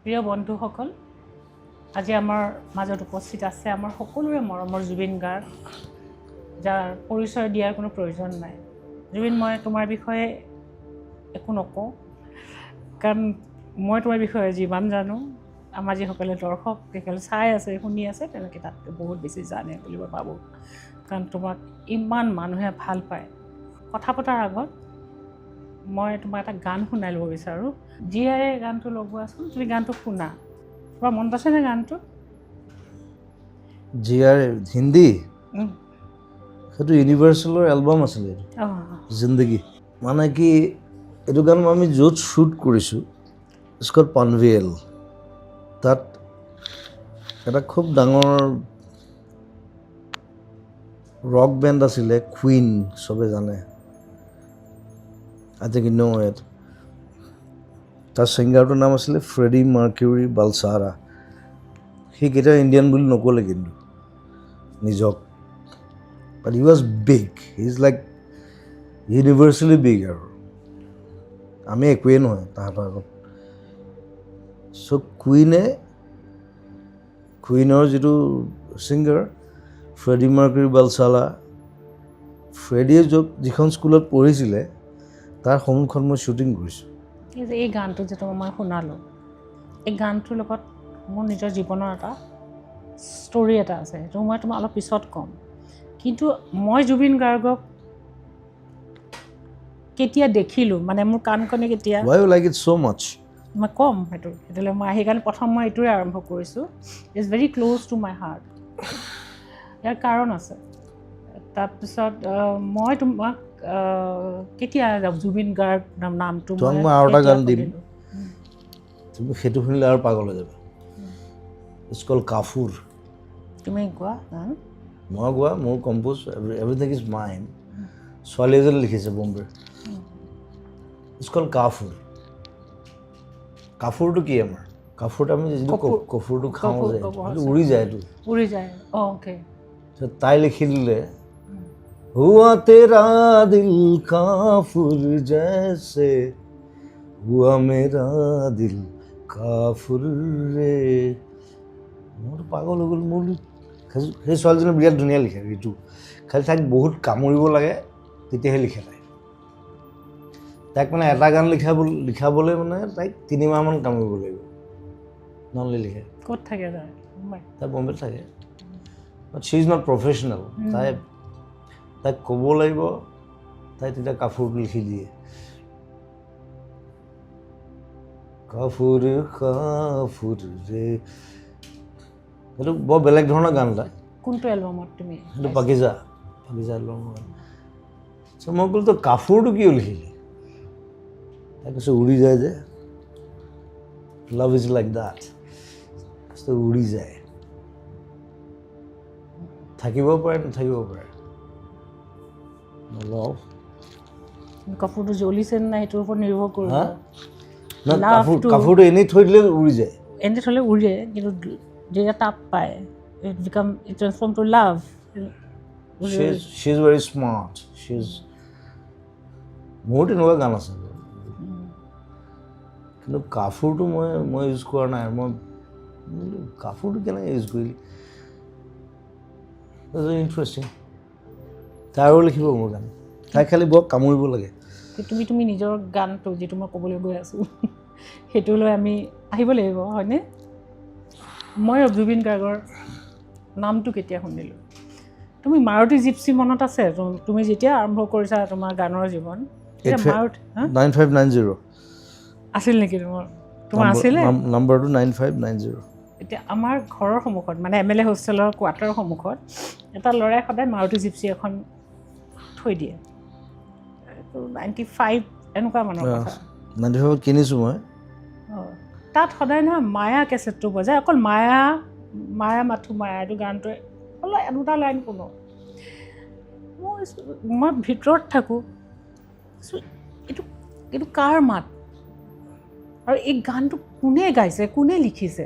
প্ৰিয় বন্ধুসকল, আজি আমাৰ মাজত উপস্থিত আছে আমাৰ সকলোৰে মৰমৰ জুবিন গাৰ্গ, যাৰ পৰিচয় দিয়াৰ কোনো প্ৰয়োজন নাই। জুবিন, মই তোমাৰ বিষয়ে একো নকওঁ, কাৰণ মই তোমাৰ বিষয়ে যিমান জানো, আমাৰ যিসকলে দৰ্শক যিসকলে চাই আছে শুনি আছে তেওঁলোকে তাতকৈ বহুত বেছি জানে বুলি মই ভাবোঁ, কাৰণ তোমাক ইমান মানুহে ভাল পায়। কথা পতাৰ আগত মই তোমাক এটা গান শুনাই ল'ব বিচাৰোঁ। জীয়াৰে গানটো লগোৱাচোন, তুমি গানটো শুনা। তোমাৰ মনত আছেনে গানটো? জীয়াৰ হিন্দী সেইটো ইউনিভাৰ্চেলৰ এলবাম আছিলে জিন্দগী। মানে কি এইটো গান আমি য'ত শ্বুট কৰিছোঁ স্কট পানভিয়েল, তাত এটা খুব ডাঙৰ ৰক বেণ্ড আছিলে কুইন, চবে জানে। আই থিংক ইউ ন' ইট। তাৰ ছিংগাৰটোৰ নাম আছিলে ফ্ৰেডি মাৰ্কিউৰি বালচাৰা। সি কেতিয়াও ইণ্ডিয়ান বুলি নক'লে কিন্তু নিজক, but he was big, he is like universally big. আৰু আমি একোৱেই নহয় তাহাঁতৰ আগত। চ' কুইনৰ যিটো ছিংগাৰ ফ্ৰেডি মাৰ্কিউৰি বালচাৰা, ফ্ৰেডিয়ে যিখন স্কুলত পঢ়িছিলে তাৰ সন্মুখত মই শ্বুটিং কৰিছোঁ। এই গানটো যিটো মই শুনালোঁ, এই গানটোৰ লগত মোৰ নিজৰ জীৱনৰ এটা ষ্টৰি এটা আছে, সেইটো মই তোমাক অলপ পিছত ক'ম। কিন্তু মই জুবিন গাৰ্গক কেতিয়া দেখিলোঁ, মানে মোৰ কাণখনে কেতিয়া Why you like it so much? মই ক'ম সেইটোলৈ মই সেইকাৰণে প্ৰথম মই এইটোৱে আৰম্ভ কৰিছোঁ। It's very close to my heart. ইয়াৰ কাৰণ আছে। তাৰপিছত মই তোমাক কেতিয়া জুবিন গাৰ্গ নামটো তোমাক মই আৰু এটা গান দিম, তুমি সেইটো শুনিলে আৰু পাগল হৈ যাবা। ইটছ কল্ড কাফুৰ। তুমি গোৱা গান? মই গোৱা, মোৰ কম্প'জ, এভৰিথিং ইজ মাইন। ছোৱালী এজনী লিখিছে বম্বে। ইটছ কল্ড কাফুৰ। কাফুৰটো কি আমাৰ? কাফুৰটো আমি যিটো কফুৰটো খাওঁ যে সেইটো উৰি যায়, এইটো উৰি যায়। অ'কে। তাই লিখি দিলে, হুৱা তেৰা দিল কাফুৰ জৈছে, হুৱা মেৰা দিল কাফুৰ ৰে। মোৰতো পাগল হৈ গ'ল। মোৰ সেই ছোৱালীজনী বিৰাট ধুনীয়া লিখে ঋতু, খালি তাইক বহুত কামুৰিব লাগে তেতিয়াহে লিখে। তাইক মানে এটা গান লিখাবলৈ মানে তাইক 3 মাহমান কামুৰিব লাগিব, নহ'লে লিখে। ক'ত থাকে তাই? তাই বম্বেত থাকে, বাট শ্বি ইজ নট প্ৰফেচনেল। তাইক ক'ব লাগিব, তাই তেতিয়া কাফুৰটো লিখি দিয়ে। কাফুৰ কাফুৰ ৰে, সেইটো বৰ বেলেগ ধৰণৰ গান এটা। কোনটো এলবামত তুমি? সেইটো পাকিজা এলবামৰ গান। চ' মই ক'লো তই কাফুৰটো কিয় লিখিলি? তাই কৈছে উৰি যায় যে, লাভ ইজ লাইক ডাট, উৰি যায়, থাকিব পাৰে নাথাকিব পাৰে। কাপোৰটো জ্বলিছে নে নাই সেইটোৰ ওপৰত নিৰ্ভৰ কৰিব। কাপোৰটো এনেই থৈ দিলে উৰি যায়। এনেই থ'লে উৰি যায়, কিন্তু যেতিয়া তাপ পায় it transform to love. She is very smart. মোৰ তেনেকুৱা গান আছে, কিন্তু কাফুৰটো মই ইউজ কৰা নাই। মই কাফুৰটো কেনেকৈ ইউজ কৰিলি? ইণ্টাৰেষ্টিং। তাইও লিখিব মোৰ গান, তাই খালি বৰ কামুৰিব লাগে। তুমি নিজৰ গানটো যিটো মই ক'বলৈ গৈ আছোঁ সেইটোলৈ আমি আহিব লাগিব, হয়নে? মই জুবিন গাৰ্গৰ নামটো কেতিয়া শুনিলোঁ? তুমি মাৰুতি জিপচি মনত আছে? তুমি যেতিয়া আৰম্ভ কৰিছা তোমাৰ গানৰ জীৱন, 9590 আছিল নেকি? তোমাৰ আছিলে নম্বৰটো 9590। এতিয়া আমাৰ ঘৰৰ সন্মুখত, মানে MLA হোষ্টেলৰ কোৱাৰ্টাৰৰ সন্মুখত এটা ল'ৰাই সদায় মাৰুতি জিপচি এখন থৈ দিয়ে। 95 এনেকুৱা মানৰ কথা। 95 কিনিছোঁ মই। তাত সদায় নহয় মায়া কেছেটটো বজায়, অকল মায়া মাথো মায়া, এইটো গানটোৱে দুটা লাইন শুনো। মই ভিতৰত থাকোঁ, এইটো কাৰ মাত আৰু এই গানটো কোনে গাইছে, কোনে লিখিছে?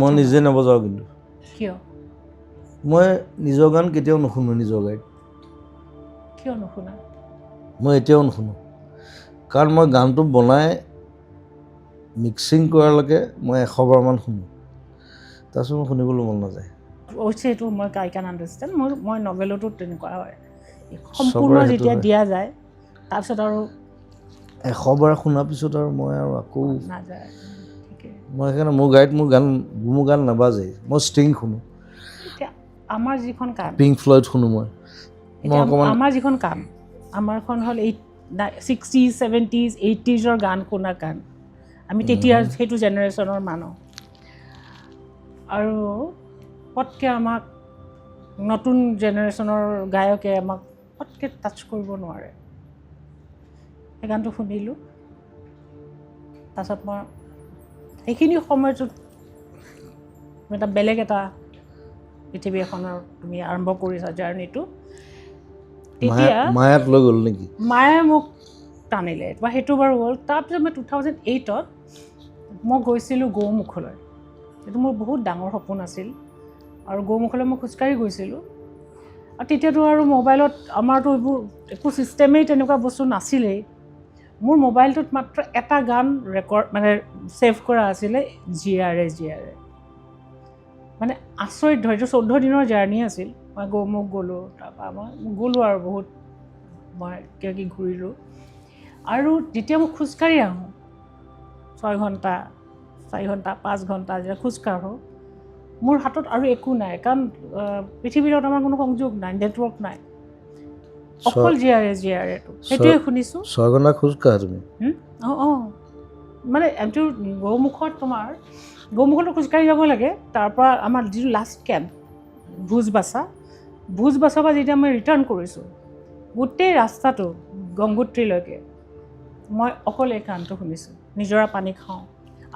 মই নিজে নবজাওঁ কিন্তু। কিয়? মই নিজৰ গান কেতিয়াও নুশুনো, নিজৰ গাড়ীত। কিয় নুশুনা? মই এতিয়াও নুশুনো, কাৰণ মই গানটো বনাই মিক্সিং কৰালৈকে মই 100বাৰমান শুনো, তাৰপিছত মই শুনিবলৈ মন নাযায়। অৱশ্যে এইটো মই আই কেন আণ্ডাৰষ্টেণ্ড। মই নভেলতো তেনেকুৱা হয়, সম্পূৰ্ণ যেতিয়া দিয়া যায় তাৰপিছত আৰু 100বাৰ শুনাৰ পিছত আৰু মই আৰু আকৌ নাযায়। ঠিকে। মই সেইকাৰণে মোৰ গাড়ীত মোৰ গান নাবাজেই, মই ষ্টিং শুনো, এতিয়া আমাৰ যিখন কাম, পিংক ফ্লয়ড শুনো মই অকণমান। আমাৰ যিখন কাম, আমাৰখন হ'ল 60s 70s 80sৰ গান শুনা গান। আমি তেতিয়া সেইটো জেনেৰেশ্যনৰ মানুহ, আৰু পটকৈ আমাক নতুন জেনেৰেশ্যনৰ গায়কে আমাক পটকৈ টাচ কৰিব নোৱাৰে। সেই গানটো শুনিলোঁ, তাৰপাছত মই সেইখিনি সময়টোত এটা বেলেগ এটা পৃথিৱী এখনৰ তুমি আৰম্ভ কৰিছা জাৰ্ণিটো। তেতিয়া মায়াত লৈ গ'ল নেকি? মায়ে মোক টানিলে, বা সেইটো বাৰু হ'ল। তাৰপিছত মই 2008ত মই গৈছিলোঁ গৌমুখলৈ। সেইটো মোৰ বহুত ডাঙৰ সপোন আছিল, আৰু গৌমুখলৈ মই খোজকাঢ়ি গৈছিলোঁ। আৰু তেতিয়াতো আৰু মোবাইলত আমাৰতো এইবোৰ একো ছিষ্টেমেই তেনেকুৱা বস্তু নাছিলেই। মোৰ মোবাইলটোত মাত্ৰ এটা গান মানে ছেভ কৰা আছিলে, জিয়াৰে জিয়াৰে। মানে আচৰিত ধৰ, এইটো 14 দিনৰ জাৰ্ণি আছিল। মই গৌমুখ গ'লোঁ, তাৰপৰা মই গ'লোঁ আৰু বহুত মই কিবা কিবি ঘূৰিলোঁ। আৰু যেতিয়া মই খোজকাঢ়ি আহোঁ 6 ঘণ্টা 4 ঘণ্টা 5 ঘণ্টা যেতিয়া খোজকাঢ়োঁ, মোৰ হাতত আৰু একো নাই, কাৰণ পৃথিৱীৰত আমাৰ কোনো সংযোগ নাই, নেটৱৰ্ক নাই, অকল জিয়াৰে জিয়াৰেটো সেইটোৱে শুনিছোঁ। 6 ঘণ্টা খোজকাঢ়া তুমি? অঁ, মানে এইটো গৌমুখত গৌমুখতো খোজকাঢ়ি যাব লাগে। তাৰপৰা আমাৰ যিটো লাষ্ট কেম্প ভোজবাচাৰ পৰা যেতিয়া মই ৰিটাৰ্ণ কৰিছোঁ, গোটেই ৰাস্তাটো গংগোত্ৰীলৈকে মই অকল এই গানটো শুনিছোঁ। নিজৰা পানী খাওঁ,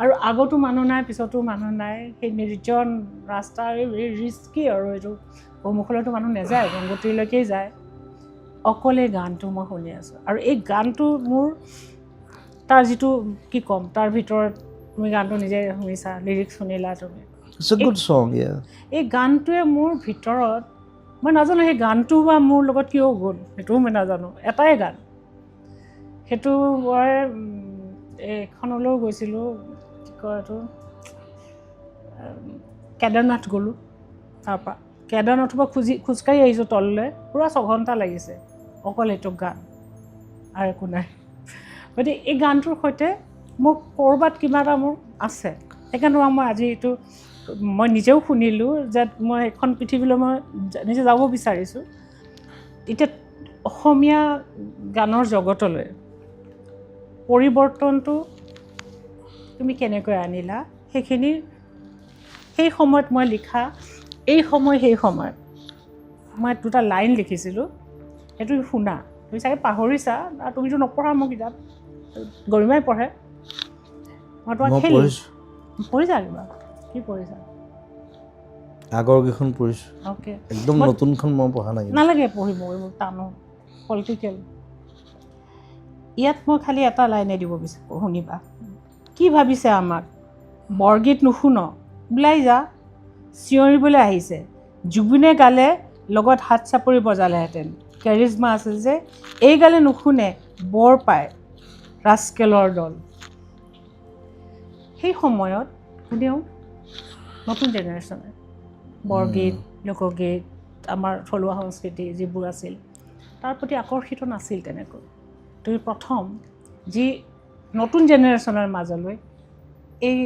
আৰু আগতো মানুহ নাই, পিছতো মানুহ নাই, সেই নিৰ্জন ৰাস্তা, এই ৰিস্কি। আৰু এইটো গৌমুখলৈতো মানুহ নাযায়, গংগোত্ৰীলৈকেই যায়। অকল এই গানটো মই শুনি আছোঁ, আৰু এই গানটো মোৰ তাৰ যিটো কি ক'ম, তাৰ ভিতৰত তুমি গানটো নিজে শুনিছা, লিৰিক্স শুনিলা তুমি। It's a good song, yeah. এই গানটোৱে মোৰ ভিতৰত, মই নাজানো সেই গানটো বা মোৰ লগত কিয় গ'ল, সেইটোও মই নাজানো। এটাই গান, সেইটো মই এইখনলৈও গৈছিলোঁ, কি কয় এইটো, কেদাৰনাথ গ'লোঁ। তাৰপৰা কেদাৰনাথৰ পৰা খোজকাঢ়ি আহিছোঁ তললৈ, পূৰা 6 ঘণ্টা লাগিছে, অকল এইটো গান আৰু একো নাই। গতিকে এই গানটোৰ সৈতে মোক ক'ৰবাত কিবা এটা মোৰ আছে। সেইকাৰণে মই আজি এইটো মই নিজেও শুনিলোঁ যে মই এখন পৃথিৱীলৈ মই নিজে যাব বিচাৰিছোঁ। এতিয়া অসমীয়া গানৰ জগতলৈ পৰিৱৰ্তনটো তুমি কেনেকৈ আনিলা, সেই সময়ত মই লিখা সেই সময়ত মই 2টা লাইন লিখিছিলোঁ, সেইটো শুনা। তুমি চাগে পাহৰিছা, আৰু তুমিতো নপঢ়া মোৰ কিতাপ, গৰিমাই পঢ়ে। মই তোমাক পঢ়িছা কিবা? কি পঢ়িছা? আগৰ কেইখন পঢ়িছোঁ। অ'কে, একদম নতুনখন মই পঢ়া নাই। নালাগে পঢ়িব, এইবোৰ টানো পলিটিকেল। ইয়াত মই খালি এটা লাইনে দিব বিচাৰোঁ, শুনিবা। কি ভাবিছে আমাক, বৰগীত নুশুন, ওলাই যা, চিঞৰিবলৈ আহিছে। জুবিনে গালে লগত হাত চাপৰি বজালেহেঁতেন, কেৰিজমা আছিল যে, এই গালে নুশুনে, বৰ পায় ৰাস্কেলৰ দল। সেই সময়ত কোনেও নতুন জেনেৰেশ্যনে বৰগীত, লোকগীত, আমাৰ থলুৱা সংস্কৃতি যিবোৰ আছিল, তাৰ প্ৰতি আকৰ্ষিত নাছিল তেনেকৈ। তুমি প্ৰথম যি নতুন জেনেৰেশ্যনৰ মাজলৈ এই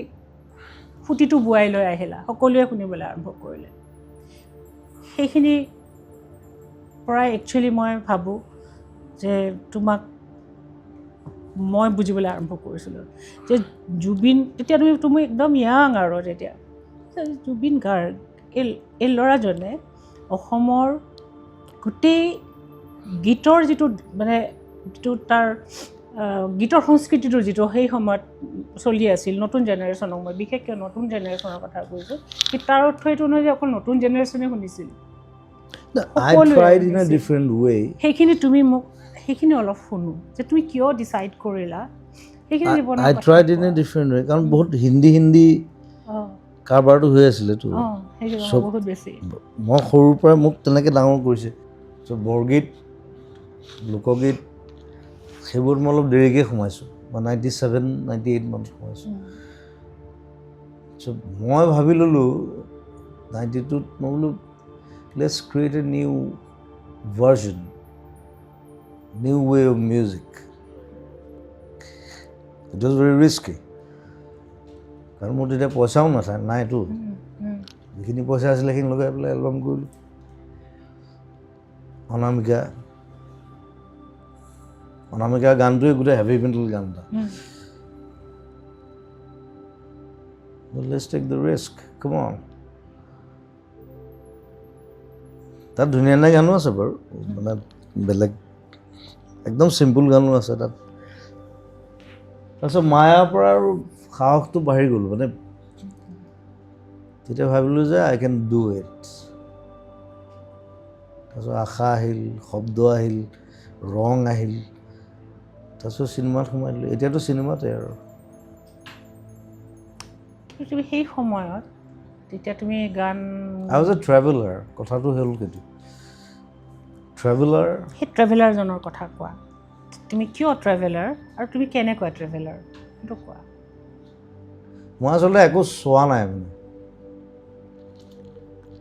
সুঁতিটো বোৱাই লৈ আহিলা, সকলোৱে শুনিবলৈ আৰম্ভ কৰিলে। সেইখিনিৰ পৰাই একচুৱেলি মই ভাবোঁ যে তোমাক মই বুজিবলৈ আৰম্ভ কৰিছিলোঁ যে জুবিন, তেতিয়া তুমি একদম য়াং আৰু তেতিয়া জুবিন গাৰ্গ, এই ল'ৰাজনে অসমৰ গোটেই গীতৰ যিটো মানে যিটো তাৰ গীতৰ সংস্কৃতিটো যিটো সেই সময়ত চলি আছিল, নতুন জেনেৰেশ্যনক মই বিশেষকৈ নতুন জেনেৰেশ্যনৰ কথা কৈছোঁ, কি তাৰ অৰ্থ এইটো নহয় যে অকল নতুন জেনেৰেশ্যনে শুনিছিল, সেইখিনি তুমি মোক সেইখিনি অলপ শুনো যে তুমি কিয় ডিচাইড কৰিলা সেইখিনি জীৱনৰ I tried in a different way, কাৰণ বহুত হিন্দী কাৰবাৰটো হৈ আছিলেতো। বহুত বেছি মই সৰুৰ পৰাই মোক তেনেকৈ ডাঙৰ কৰিছে। চ' বৰগীত, লোকগীত সেইবোৰ মই অলপ দেৰিকৈ সোমাইছোঁ, 97, 98 মানত সোমাইছোঁ। মই ভাবি ল'লোঁ 92ত মই বোলো let's create a new version, new way of music. It was very risky, কাৰণ মোৰ তেতিয়া পইচাও নাইতো। যিখিনি পইচা আছিলে সেইখিনি লগাই পেলাই এলবাম কৰিলোঁ। অনামিকা গানটোৱে গোটেই হেভি মেটেল গান এটা। Let's take the risk, come on. তাত ধুনীয়া ধুনীয়া গানো আছে বাৰু, মানে বেলেগ একদম চিম্পুল গানো আছে তাত। তাৰপিছত মায়াৰ পৰা আৰু সাহসটো বাঢ়ি গ'ল, মানে তেতিয়া ভাবিলোঁ যে আই কেন ডু ইট। তাৰপিছত আশা আহিল, শব্দ আহিল, ৰং আহিল, তাৰপিছত চিনেমাত সোমাই দিলোঁ। এতিয়াতো চিনেমাতে আৰু। তুমি সেই সময়ত তেতিয়া তুমি গান আই ৱাজ এ ট্ৰেভেলাৰ, কথাটো হ'ল কিন্তু ট্ৰেভেলাৰ। সেই ট্ৰেভেলাৰজনৰ কথা কোৱা, তুমি কিয় ট্ৰেভেলাৰ আৰু তুমি কেনেকুৱা ট্ৰেভেলাৰ সেইটো কোৱা। মই আচলতে একো চোৱা নাই, মানে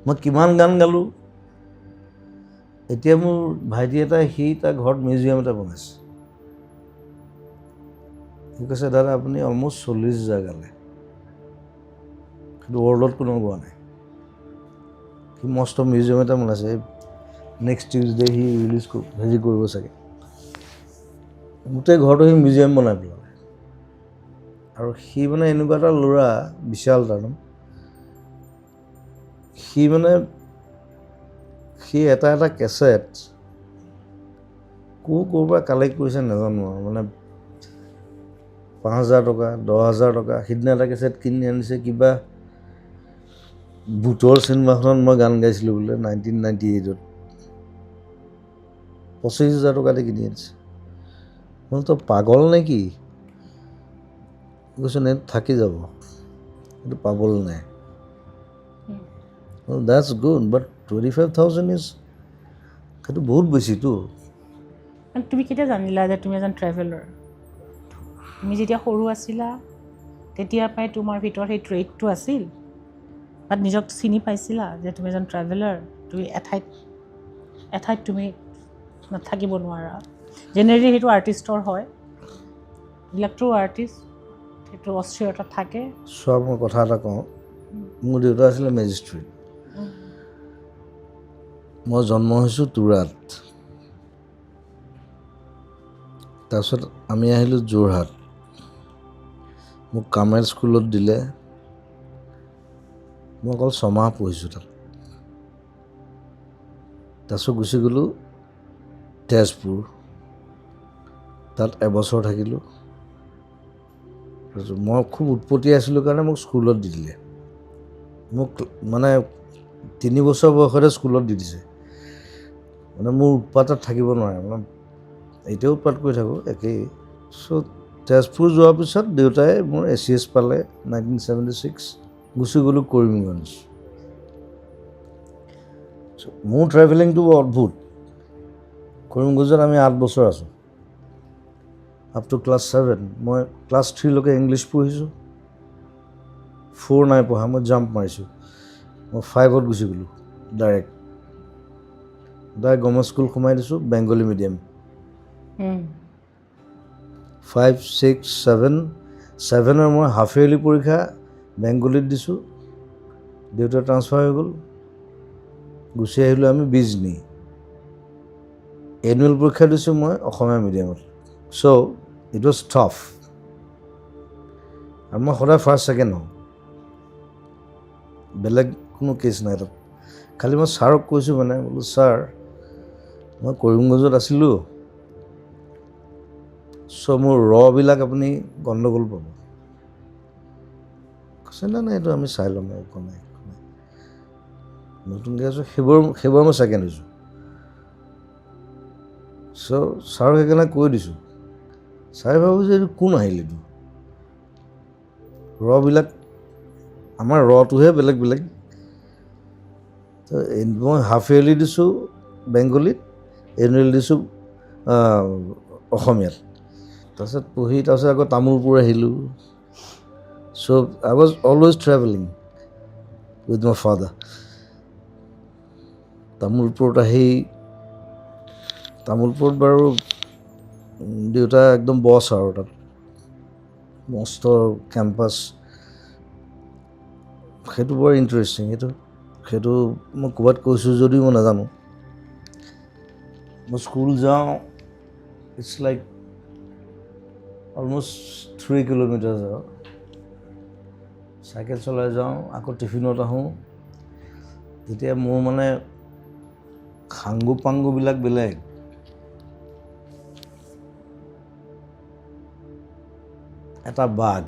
মই কিমান গান গালোঁ। এতিয়া মোৰ ভাইটি এটাই সি তাৰ ঘৰত মিউজিয়াম এটা বনাইছে। সি কৈছে দাদা আপুনি অলমষ্ট 40,000 গালে, কিন্তু ৱৰ্ল্ডত কোনো গোৱা নাই। সি মস্ত মিউজিয়াম এটা বনাইছে, নেক্সট টিউজডে সি হেৰি কৰিব চাগে। গোটেই ঘৰটো সি মিউজিয়াম বনাই পেলালে। আৰু সি মানে এনেকুৱা এটা ল'ৰা, বিশাল তাৰ নাম। সি এটা কেছেট ক'ৰ পৰা কালেক্ট কৰিছে নাজানো আৰু, মানে 5,000 টকা, 10,000 টকা। সিদিনা এটা কেছেট কিনি আনিছে, কিবা ভূতৰ চিনেমাখনত মই গান গাইছিলোঁ বোলে 1998ত, 25,000 টকা দি কিনি আনিছে। মই তই পাগল নে কি? কৈছোঁ নে থাকি যাব, সেইটো পাবলৈ নাই। That's good, but 25,000 is সেইটো বহুত বেছিতো। তুমি কেতিয়া জানিলা যে তুমি এজন ট্ৰেভেলাৰ? তুমি যেতিয়া সৰু আছিলা তেতিয়াৰ পৰাই তোমাৰ ভিতৰত সেই ট্ৰেইটটো আছিল, বাট নিজক চিনি পাইছিলা যে তুমি এজন ট্ৰেভেলাৰ, তুমি এঠাইত তুমি নাথাকিব নোৱাৰা। জেনেৰেলি সেইটো আৰ্টিষ্টৰ হয়, এইবিলাকতো আৰ্টিষ্ট, সেইটো অস্থিৰতা থাকে। চোৱা, মই কথা এটা কওঁ, মোৰ দেউতা আছিলে মেজিষ্ট্ৰেট। মই জন্ম হৈছোঁ তুৰাত। তাৰপিছত আমি আহিলোঁ যোৰহাট। মোক কামেল স্কুলত দিলে, মই অকল 6 মাহ পঢ়িছোঁ তাত। তাৰপিছত গুচি গ'লোঁ তেজপুৰ, তাত এবছৰ থাকিলোঁ। তাৰপিছত মই খুব উৎপতীয়া আছিলোঁ কাৰণে মোক স্কুলত দি দিলে। মোক মানে 3 বছৰ বয়সতে স্কুলত দি দিছে, মানে মোৰ উৎপাতত থাকিব নোৱাৰে, মানে এতিয়াও উৎপাত কৰি থাকোঁ একেই। চ' তেজপুৰ যোৱাৰ পিছত দেউতাই মোৰ ACS পালে 1976, গুচি গ'লোঁ কৰিমগঞ্জ। মোৰ ট্ৰেভেলিংটো বৰ অদ্ভুত। কৰিমগঞ্জত আমি 8 বছৰ আছোঁ, আপ টু ক্লাছ 7। মই ক্লাছ 3লৈকে ইংলিছ পঢ়িছোঁ, 4 নাই পঢ়া, মই জাম্প মাৰিছোঁ। মই 5ত গুচি গ'লোঁ ডাইৰেক্ট গভৰ্ণমেণ্ট স্কুল সোমাই দিছোঁ, বেংগলী মিডিয়াম। 5, 6, 7ৰ মই হাফ ইয়াৰলি পৰীক্ষা বেংগলীত দিছোঁ, দেউতা ট্ৰান্সফাৰ হৈ গ'ল, গুচি আহিলোঁ আমি বিজনী। এনুৱেল পৰীক্ষা দিছোঁ মই অসমীয়া মিডিয়ামত। চ' ইট ৱাজ টাফ, আৰু মই সদায় ফাৰ্ষ্ট ছেকেণ্ড হওঁ, বেলেগ কোনো কেছ নাই তাত। খালি মই ছাৰক কৈছোঁ, মানে বোলো ছাৰ মই কৰিমগঞ্জত আছিলোঁ, চ' মোৰ বিলাক আপুনি গণ্ডগোল পাব। কৈছে নাই এইটো আমি চাই ল'ম, একো নাই। নতুনকৈ আছোঁ, সেইবাৰ মই ছেকেণ্ড হৈছোঁ। চ' ছাৰক সেইকাৰণে কৈ দিছোঁ। ছাৰে ভাবোঁ যে এইটো কোন আহিল, এইটো বিলাক আমাৰ টোহে বেলেগ বেলেগ। মই হাফ ইয়াৰলি দিছোঁ বেংগলীত, এনুৱেল দিছোঁ অসমীয়াত। তাৰপিছত পঢ়ি তাৰপিছত আকৌ তামোলপুৰ আহিলোঁ so' I was always travelling with my father তামোলপুৰত আহি তামোলপুৰত বাৰু দেউতা একদম বছ আৰু তাত মস্ত কেম্পাছ সেইটো বৰ ইণ্টাৰেষ্টিং সেইটো মই ক'ৰবাত কৈছোঁ যদিও মই নাজানো মই স্কুল যাওঁ ইটছ লাইক অলমষ্ট 3 কিলোমিটাৰ যাওঁ চাইকেল চলাই যাওঁ আকৌ টিফিনত আহোঁ তেতিয়া মোৰ মানে সাংগু পাংগুবিলাক বেলেগ এটা বাঘ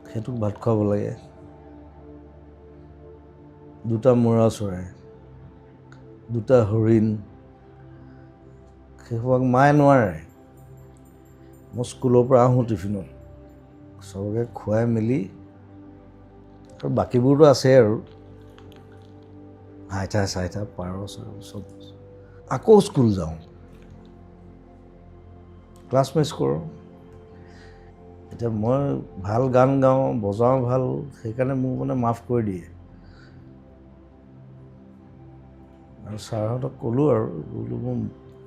সেইটোক ভাত খুৱাব লাগে 2টা মৰা চৰাই 2টা হৰিণ সেইসোপাক মায়ে নোৱাৰে মই স্কুলৰ পৰা আহোঁ টিফিনত চবকে খুৱাই মেলি আৰু বাকীবোৰতো আছেই আৰু হাইঠা চাইঠা পাৰ চব আকৌ স্কুল যাওঁ ক্লাছ মিছ কৰোঁ এতিয়া মই ভাল গান গাওঁ বজাওঁ ভাল সেইকাৰণে মোক মানে মাফ কৰি দিয়ে আৰু ছাৰহঁতক ক'লোঁ আৰু বোলো মোৰ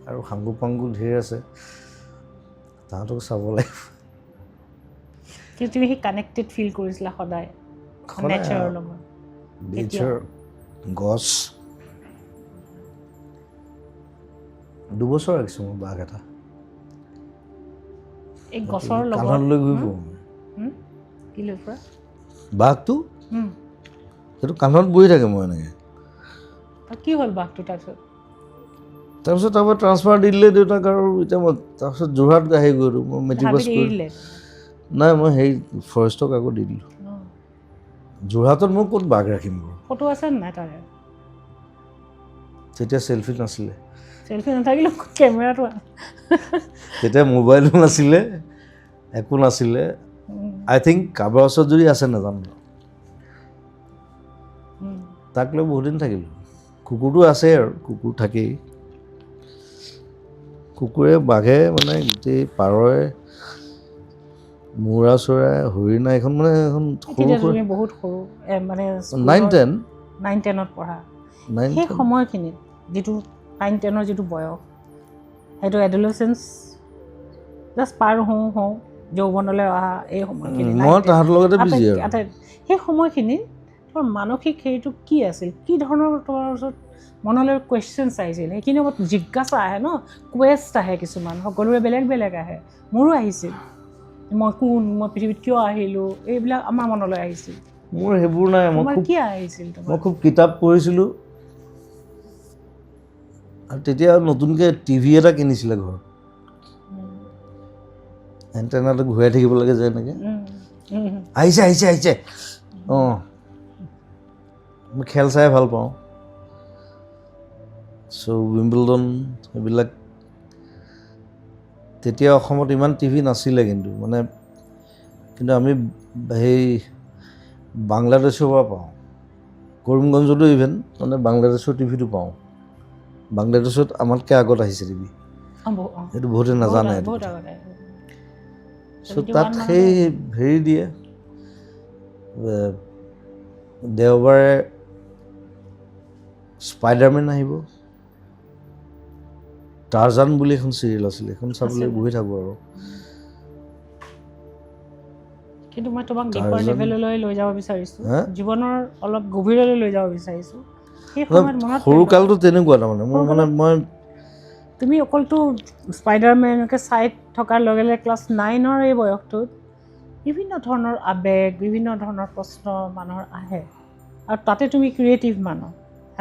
আৰু সাংগু পাংগু ধেৰ আছে তাহাঁতক চাব লাগিব কিন্তু তুমি সেই কানেক্টেড ফিল কৰিছিলা সদায় নেচাৰৰ লগত নেচাৰ গছ 2 বছৰ ৰাখিছোঁ মই বাঘ এটা এই গছৰ লগত কাণত লৈ ঘূৰি ফুৰোঁ কি লৈ ফুৰা বাঘটো সেইটো কাণত বহি থাকে মই এনেকৈ কি হ'ল বাঘটো তাৰপিছত তাৰপৰা ট্ৰান্সফাৰ দি দিলে দেউতাক আৰু এতিয়া মই তাৰপিছত যোৰহাট আহি গ'লোঁ মই মেট্ৰিক পাছ কৰি নাই মই সেই ফৰেষ্টক আকৌ দি দিলোঁ যোৰহাটত মই ক'ত বাঘ ৰাখিম বাৰু ফটো আছে নাই তাৰে তেতিয়া চেল্ফি নাছিলে চেল্ফি নাথাকিলেও কেমেৰাটো তেতিয়া মোবাইলো নাছিলে একো নাছিলে আই থিংক কাৰোবাৰ ওচৰত যদি আছে নাজানো তাক লৈ বহুত দিন থাকিলোঁ কুকুৰটো আছে আৰু কুকুৰ থাকেই কুকুৰে বাঘে মানে গোটেই পাৰই মূৰা চৰাই হৰিণা এখন মানে এখন তুমি বহুত সৰু মানে 9-10ত পঢ়া সেই সময়খিনিত যিটো 9-10ৰ যিটো বয়স সেইটো এডলেচেঞ্চ জাষ্ট পাৰ হওঁ যৌৱনলৈ অহা এই সময়খিনি মই তাহাঁতৰ লগতে বিজি আৰু সেই সময়খিনি তোমাৰ মানসিক হেৰিটো কি আছিল কি ধৰণৰ তোমাৰ ওচৰত মনলৈ কুৱেশ্যনছ আহিছিল সেইখিনি সময়ত জিজ্ঞাসা আহে ন কুৱেষ্ট আহে কিছুমান সকলোৰে বেলেগ বেলেগ আহে মোৰো আহিছিল মই পৃথিৱীত কিয় আহিলোঁ এইবিলাক আমাৰ মনলৈ আহিছিল মোৰ সেইবোৰ নাই কি আহিছিল মই খুব কিতাপ পঢ়িছিলোঁ আৰু তেতিয়া নতুনকৈ টিভি এটা কিনিছিলে ঘৰত এণ্টেনাটো ঘূৰাই থাকিব লাগে যে এনেকৈ আহিছে অঁ মই খেল চাই ভাল পাওঁ চ' উইম্বলডন এইবিলাক তেতিয়া অসমত ইমান টিভি নাছিলে কিন্তু আমি সেই বাংলাদেশৰ পৰা পাওঁ কৰিমগঞ্জতো ইভেন মানে বাংলাদেশৰ টিভিটো পাওঁ বাংলাদেশত আমাতকৈ আগত আহিছে টিভি সেইটো বহুতে নাজানে চ' তাত সেই হেৰি দিয়ে দেওবাৰে স্পাইডাৰমেন আহিব টাৰ্জান বুলি এখন চিৰিয়েল আছিলে সেইখন চাবলৈ বহি থাকোঁ আৰু কিন্তু মই তোমাক ডিপাৰ লেভেললৈ লৈ যাব বিচাৰিছোঁ জীৱনৰ অলপ গভীৰলৈ লৈ যাব বিচাৰিছোঁ সেই সময়ত মনত সৰুকালটো তেনেকুৱা তাৰমানে মই তুমি অকলতো স্পাইডাৰমেনকে চাই থকাৰ লগে লগে ক্লাছ 9ৰ এই বয়সটোত বিভিন্ন ধৰণৰ আৱেগ বিভিন্ন ধৰণৰ প্ৰশ্ন মানুহৰ আহে আৰু তাতে তুমি ক্ৰিয়েটিভ মানুহ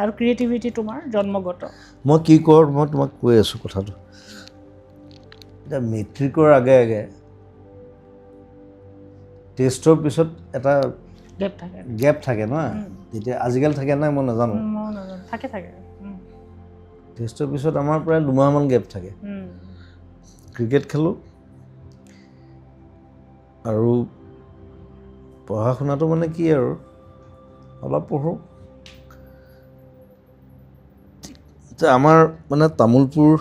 আৰু ক্ৰিয়েটিভিটি তোমাৰ জন্মগত মই কি কৰোঁ মই তোমাক কৈ আছোঁ কথাটো এতিয়া মেট্ৰিকৰ আগে টেষ্টৰ পিছত এটা গেপ থাকে নহয় তেতিয়া আজিকালি থাকে নাই মই নাজানো থাকে টেষ্টৰ পিছত আমাৰ প্ৰায় 2 মাহমান গেপ থাকে ক্ৰিকেট খেলোঁ আৰু পঢ়া শুনাটো মানে কি আৰু অলপ পঢ়োঁ আমাৰ মানে তামোলপুৰ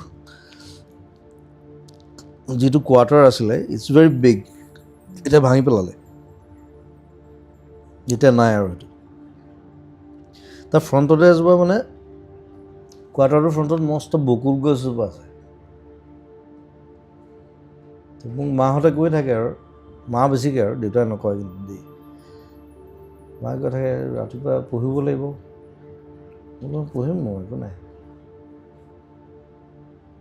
যিটো কোৱাৰ্টাৰ আছিলে ইটছ ভেৰি বিগ, এতিয়া ভাঙি পেলালে, এতিয়া নাই আৰু সেইটো। তাৰ ফ্ৰণ্টতে এজোপা মানে কোৱাৰ্টাৰটোৰ ফ্ৰণ্টত মস্ত বকুল গছ এজোপা আছে। মোক মাহঁতে কৈ থাকে আৰু, মা বেছিকৈ আৰু দেউতাই নকয় কিন্তু দেই, মায়ে কৈ থাকে ৰাতিপুৱা পঢ়িব লাগিব। মই পঢ়িম, মই একো নাই।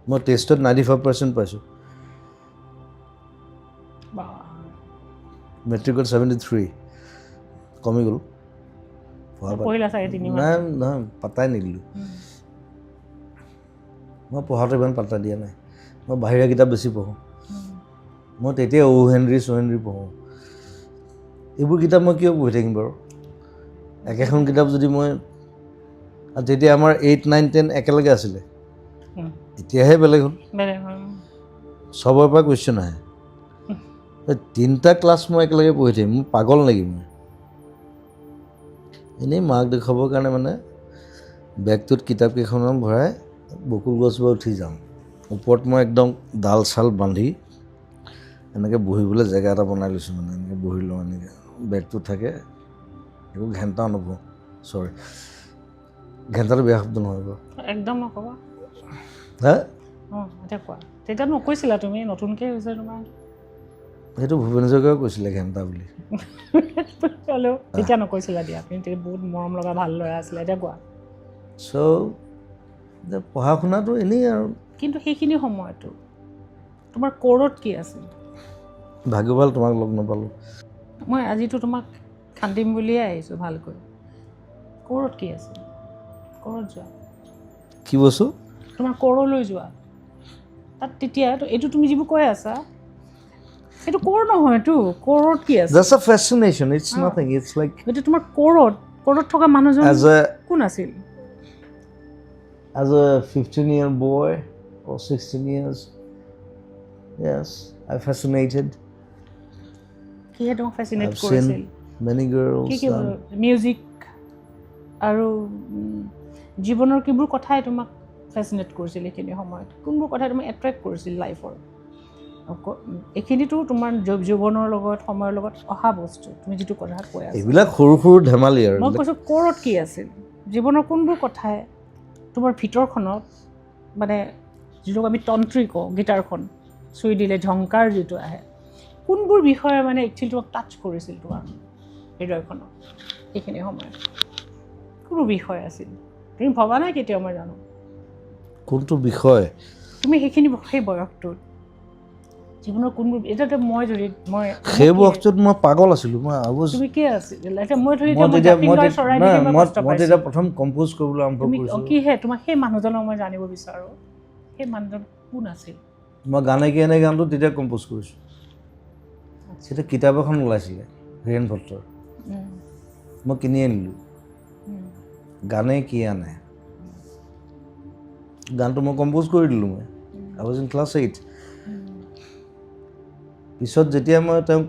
মই টেষ্টত 95% পাইছোঁ, মেট্ৰিকত 73, কমি গ'ল। পঢ়িলা চাগে 3 মাহ? নাই নহয়, পাত্তাই নিদিলোঁ। মই পঢ়াটো ইমান পাত্তা দিয়া নাই, মই বাহিৰা কিতাপ বেছি পঢ়োঁ। মই তেতিয়া অ' হেনৰি পঢ়োঁ। এইবোৰ কিতাপ মই কিয় পঢ়ি থাকিম বাৰু? একেখন কিতাপ যদি মই, তেতিয়া আমাৰ 8, 9, 10 একেলগে আছিলে, এতিয়াহে বেলেগ হ'ল, চবৰ পৰা কুৱেশ্যন আহে। 3টা ক্লাছ মই একেলগে পঢ়ি থাকিম, মোৰ পাগল নেকি মই? এনেই মাক দেখুৱাবৰ কাৰণে মানে বেগটোত কিতাপকেইখনমান ভৰাই বকুল গছজোপা উঠি যাওঁ, ওপৰত মই একদম ডাল চাল বান্ধি এনেকৈ বহিবলৈ জেগা এটা বনাই লৈছোঁ, মানে এনেকৈ বহি লওঁ, এনেকৈ বেগটোত থাকে, একো ঘেণ্টাও নপঢ়োঁ। চৰি, ঘেণ্টাটো বেয়া শব্দ নহয় বাৰু, একদম নক'বা। হা? এতিয়া কোৱা, তেতিয়া নকৈছিলা তুমি, নতুনকৈ হৈছে তোমাৰ। সেইটো ভূপেনেশ্বৰকেও কৈছিলে ঘেণ্টা বুলি। হ'লেও তেতিয়া নকৈছিলা দিয়া, তুমি বহুত মৰম লগা ভাল ল'ৰা আছিলে। এতিয়া কোৱা। চ' পঢ়া শুনাটো এনেই আৰু। কিন্তু সেইখিনি সময়তো তোমাৰ ক'ৰত কি আছিল? ভাগ্য ভাল তোমাক লগ নাপালোঁ। মই আজিতো তোমাক খান্দিম বুলিয়ে আহিছোঁ ভালকৈ। ক'ৰত কি আছিল? ক'ৰত যোৱা। কি বস্তু? তোমাৰ ক'ৰলৈ যোৱা। তাত তেতিয়া এইটো তুমি যিবোৰ কৈ আছা, সেইটো ক'ৰ নহয়তো, ক'ৰত কি আছে? That's a fascination, it's nothing, it's like গতিকে তোমাৰ ক'ৰত থকা মানুহজন কোন আছিল? As a 15-year boy or 16 years, yes, I fascinated. কিহে তোমাক ফেচিনেট I've কৰিছিল? seen many girls. কি মিউজিক আৰু জীৱনৰ কিবোৰ কথাই তোমাক ফেচিনেট কৰিছিল এইখিনি সময়ত? কোনবোৰ কথাই তোমাক এট্ৰেক্ট কৰিছিল লাইফৰ? এইখিনিতো তোমাৰ জীৱনৰ লগত, সময়ৰ লগত অহা বস্তু, তুমি যিটো কথা কৈ আছা। এইবিলাক সৰু সৰু ধেমালি আৰু। মই কৈছোঁ ক'ৰত কি আছিল? জীৱনৰ কোনবোৰ কথাই তোমাৰ ভিতৰখনত, মানে যিটো আমি তন্ত্ৰী কওঁ, গীটাৰখন চুই দিলে ঝংকাৰ যিটো আহে, কোনবোৰ বিষয়ে মানে একচুৱেলি তোমাক টাচ কৰিছিল তোমাৰ হৃদয়খনত এইখিনি সময়ত? কোনো বিষয় আছিল তুমি ভবা নাই কেতিয়াও? মই জানো কোনটো বিষয় তুমি সেই বয়সটোত জীৱনৰ কোনবোৰ, এতিয়াতো মই সেই বয়সটোত মই পাগল আছিলোঁ। তুমি কি আছিল? এতিয়া মই তেতিয়া প্ৰথম কম্প'জ কৰিবলৈ আৰম্ভ কৰিছোঁ। কিহে তোমাক সেই মানুহজনক মই জানিব বিচাৰোঁ, সেই মানুহজন কোন আছিল? মই গানে কি এনে গানটো তেতিয়া কম্প'জ কৰিছোঁ। তেতিয়া কিতাপ এখন ওলাইছিলে হীৰেণ ভট্টৰ, মই কিনি আনিলোঁ, গানে কি আনে। গানটো মই কম্প'জ কৰি দিলোঁ। মই I was in class 8. পিছত যেতিয়া মই তেওঁক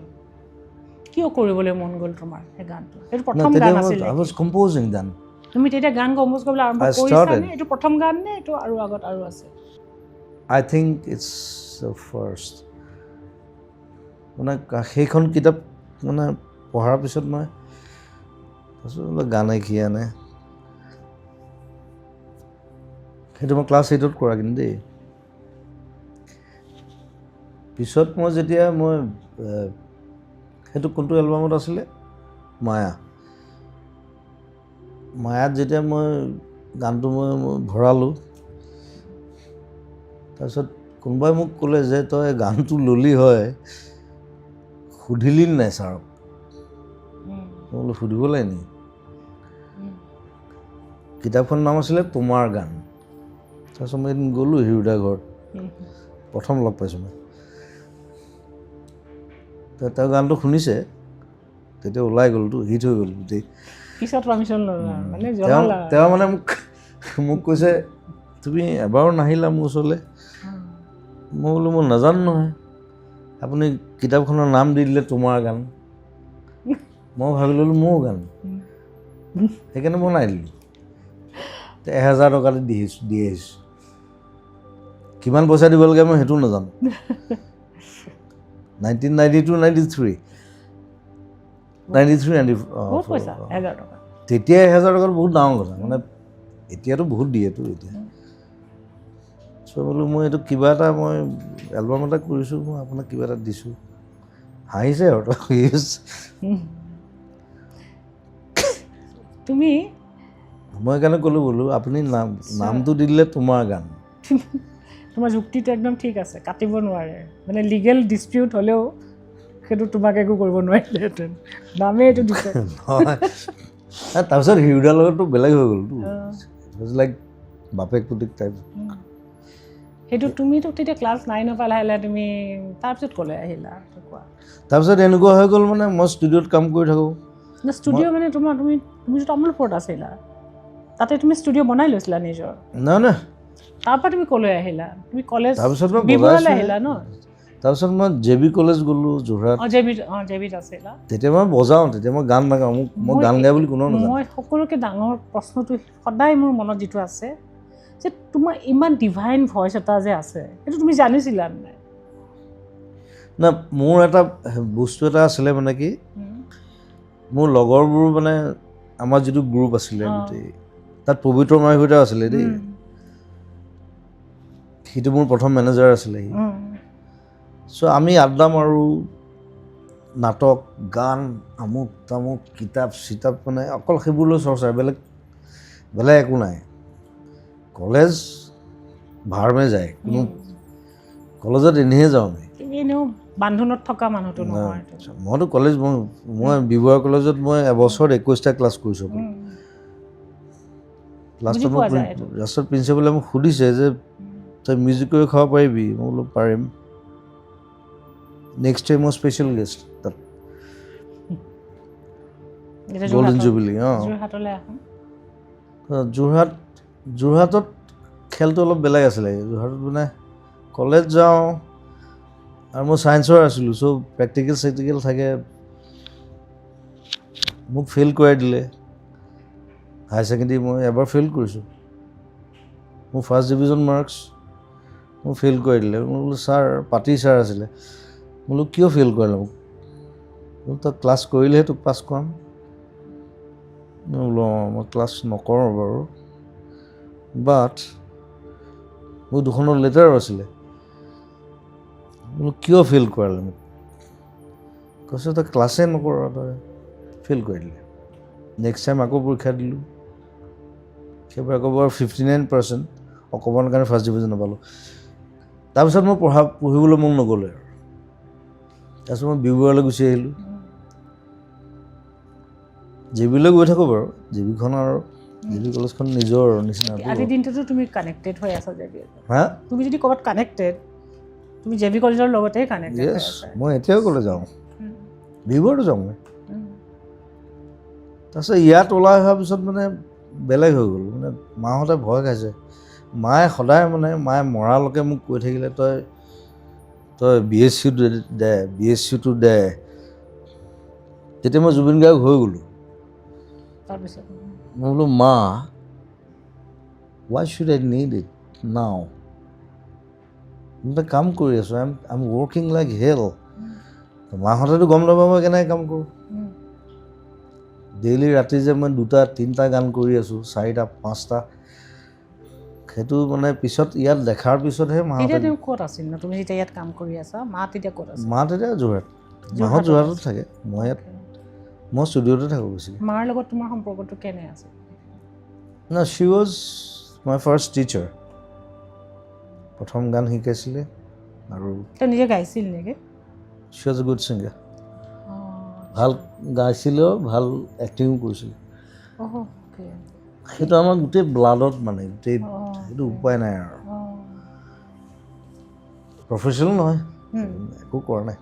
কিয় কৰিবলৈ মন গ'ল তোমাৰ সেই গানটো? সেইটো প্ৰথম গান আছিল I was composing then. তুমি তেতিয়া গান কম্প'জ কৰিবলৈ আৰম্ভ কৰিছানে? এইটো প্ৰথম গান নে এইটো আৰু আগত আৰু আছে? I think it's the first. মানে সেইখন কিতাপ মানে পঢ়াৰ পিছত মই গানে কি আনে, সেইটো মই ক্লাছ 8ত কৰা কিন্তু দেই। পিছত মই যেতিয়া সেইটো কোনটো এলবামত আছিলে, মায়াত যেতিয়া মই গানটো মই ভৰালোঁ, তাৰপিছত কোনোবাই মোক ক'লে যে তই গানটো ল'লি হয়, সুধিলি নাই ছাৰক? মই বোলো সুধিব লাগে নি? কিতাপখনৰ নাম আছিলে তোমাৰ গান। তাৰপিছত মই এদিন গ'লোঁ হিৰুদাৰ ঘৰত, প্ৰথম লগ পাইছোঁ মই। তেওঁ গানটো শুনিছে, তেতিয়া ওলাই গ'লতো, হিট হৈ গ'ল গোটেই। তেওঁ মানে মোক কৈছে তুমি এবাৰো নাহিলা মোৰ ওচৰলৈ। মই বোলো মই নাজানো নহয়, আপুনি কিতাপখনৰ নাম দি দিলে তোমাৰ গান, মই ভাবি ল'লোঁ মোৰ গান, সেইকাৰণে বনাই দিলোঁ। 1000 টকা দি আহিছোঁ। কিমান পইচা দিব লাগে মই সেইটো নাজানো, 1992, 93. 93, 94. বহুত পইচা 1000 টকা তেতিয়া 1000 টকা বহুত ডাঙৰ কথা মানে এতিয়াতো বহুত দিয়েতো এতিয়া চ' বোলো মই এইটো কিবা এটা মই এলবাম এটা কৰিছোঁ মই আপোনাক কিবা এটা দিছোঁ হাঁহিছে আৰু তুমি মই সেইকাৰণে ক'লোঁ বোলো আপুনি নামটো দি দিলে তোমাৰ গান তোমাৰ যুক্তিটো একদম ঠিক আছে কাটিব নোৱাৰে মানে লিগেল ডিস্পিউট হ'লেও সেইটো তোমাক একো কৰিব নোৱাৰিলেহেঁতেন নামেই এইটো দিছে তাৰপিছত হিৰুদাৰ লগততো বেলেগ হৈ গ'লতো লাইক বাপেক পুতেক টাইপ সেইটো তুমিতো তেতিয়া ক্লাছ 9 পৰা লাহে লাহে তুমি তাৰপিছত ক'লে আহিলা কোৱা তাৰপিছত এনেকুৱা হৈ গ'ল মানে মই ষ্টুডিঅ'ত কাম কৰি থাকোঁ ষ্টুডিঅ' মানে তুমিতো তামোলপুৰত আছিলা তাতে তুমি ষ্টুডিঅ' বনাই লৈছিলা নিজৰ নহয় তাৰপৰা তুমি ক'লৈ আহিলা তুমি কলেজ তাৰপিছত মই বিবৰলৈ আহিলা ন তাৰপিছত মই JB কলেজ গ'লোঁ যোৰহাট জেবিত আছিলা তেতিয়া মই বজাওঁ তেতিয়া মই গান নাগাওঁ মই গান গাই বুলি কোনেও নাজানে মই সকলোকে ডাঙৰ প্ৰশ্নটো সদায় মোৰ মনত যিটো আছে যে তোমাৰ ইমান ডিভাইন ভইচ এটা যে আছে সেইটো তুমি জানিছিলা নাই না মোৰ এটা বস্তু এটা আছিলে মানে কি মোৰ লগৰবোৰ মানে আমাৰ যিটো গ্ৰুপ আছিলে গোটেই তাত পবিত্ৰ মাইকীটাও আছিলে দেই সিটো মোৰ প্ৰথম মেনেজাৰ আছিলে সি চ' আমি আড্ডা মাৰোঁ নাটক গান আমুক তামুক কিতাপ চিতাপ মানে অকল সেইবোৰলৈ চৰ্চা বেলেগ একো নাই কলেজ ভাৰমে যায় কোনো কলেজত এনেহে যাওঁ আমি তুমি এনেও বান্ধোনত থকা মানুহটো নহয় মইতো কলেজ মই বিবৰা কলেজত মই এবছৰত 21টা ক্লাছ কৰিছোঁ লাষ্টত প্ৰিন্সিপালে মোক সুধিছে যে তই মিউজিক কৰি খাব পাৰিবি মই বোলো পাৰিম নেক্সট টাইম মই স্পেচিয়েল গেষ্ট তাত গল্ডেন জুবিলি যোৰহাটত খেলটো অলপ বেলেগ আছিলে যোৰহাটত মানে কলেজ যাওঁ আৰু মই ছায়েন্সৰ আছিলোঁ চ' প্ৰেক্টিকেল চেক্টিকেল থাকে মোক ফেইল কৰাই দিলে হায়াৰ ছেকেণ্ডেৰী মই এবাৰ ফেইল কৰিছোঁ মোৰ ফাৰ্ষ্ট ডিভিজন মাৰ্কছ মোক ফেইল কৰাই দিলে মই বোলো ছাৰ পাতি ছাৰ আছিলে বোলো কিয় ফেইল কৰিলে মোক বোলো তই ক্লাছ কৰিলেহে তোক পাছ কৰাম মই বোলো অঁ মই ক্লাছ নকৰোঁ বাৰু বাট মোৰ দুখনৰ লেটাৰো আছিলে বোলো কিয় ফেইল কৰালে মোক কৈছে তই ক্লাছেই নকৰ তই ফেইল কৰি দিলে নেক্সট টাইম আকৌ পৰীক্ষা দিলোঁ সেইবাৰ আকৌ বাৰু 59% অকণমান কাৰণে ফাৰ্ষ্ট ডিভিজন নাপালোঁ তাৰপিছত মই পঢ়িবলৈ মন নগ'লে আৰু তাৰপিছত মই বিবৰালৈ গুচি আহিলোঁ JBলৈ গৈ থাকোঁ বাৰু JBখন আৰু JB কলেজখন নিজৰ নিচিনা আজিৰ দিনটোতো তুমি কানেক্টেড হৈ আছা JB হা তুমি যদি ক'ৰবাত কানেক্টেড তুমি JB কলেজৰ লগতেই কানেক্টেড য়েছ মই এতিয়াও ক'লে যাওঁ বিবৰতো যাওঁ মই তাৰপিছত ইয়াত ওলাই অহাৰ পিছত মানে বেলেগ হৈ গ'ল মানে মাহঁতে ভয় খাইছে মায়ে সদায় মানে মায়ে মৰালৈকে মোক কৈ থাকিলে তই BSc-টো দে তেতিয়া মই জুবিন গাৰ্গ হৈ গ'লোঁ তাৰপিছত মই বোলো মা why should I need it now মই এটা কাম কৰি আছোঁ I'm working like hell মাহঁতেতো গম নাপাব মই কেনেকৈ কাম কৰোঁ ডেইলি ৰাতি যে মই 2টা 3টা গান কৰি আছোঁ 4টা 5টা সেইটো মানে পিছত ইয়াত দেখাৰ পিছতহে মাহঁতে ক'ত আছিল তুমি যেতিয়া ইয়াত কাম কৰি আছা মা তেতিয়া ক'ত আছে মা তেতিয়া যোৰহাট মাহঁত যোৰহাটত থাকে মই ইয়াত মই ষ্টুডিঅ'তে থাকোঁ বেছিকৈ মাৰ লগত তোমাৰ সম্পৰ্কটো কেনে আছে না শ্বি ৱাজ মাই ফাৰ্ষ্ট টিচাৰ প্ৰথম গান শিকাইছিলে আৰু তই নিজে গাইছিল নেকি শ্বি ৱাজ এ গুড ছিংগাৰ ভাল গাইছিলেও ভাল এক্টিঙো কৰিছিলে সেইটো আমাৰ গোটেই ব্লাডত মানে গোটেই সেইটো উপায় নাই আৰু প্ৰফেশ্যনেল নহয় একো কৰা নাই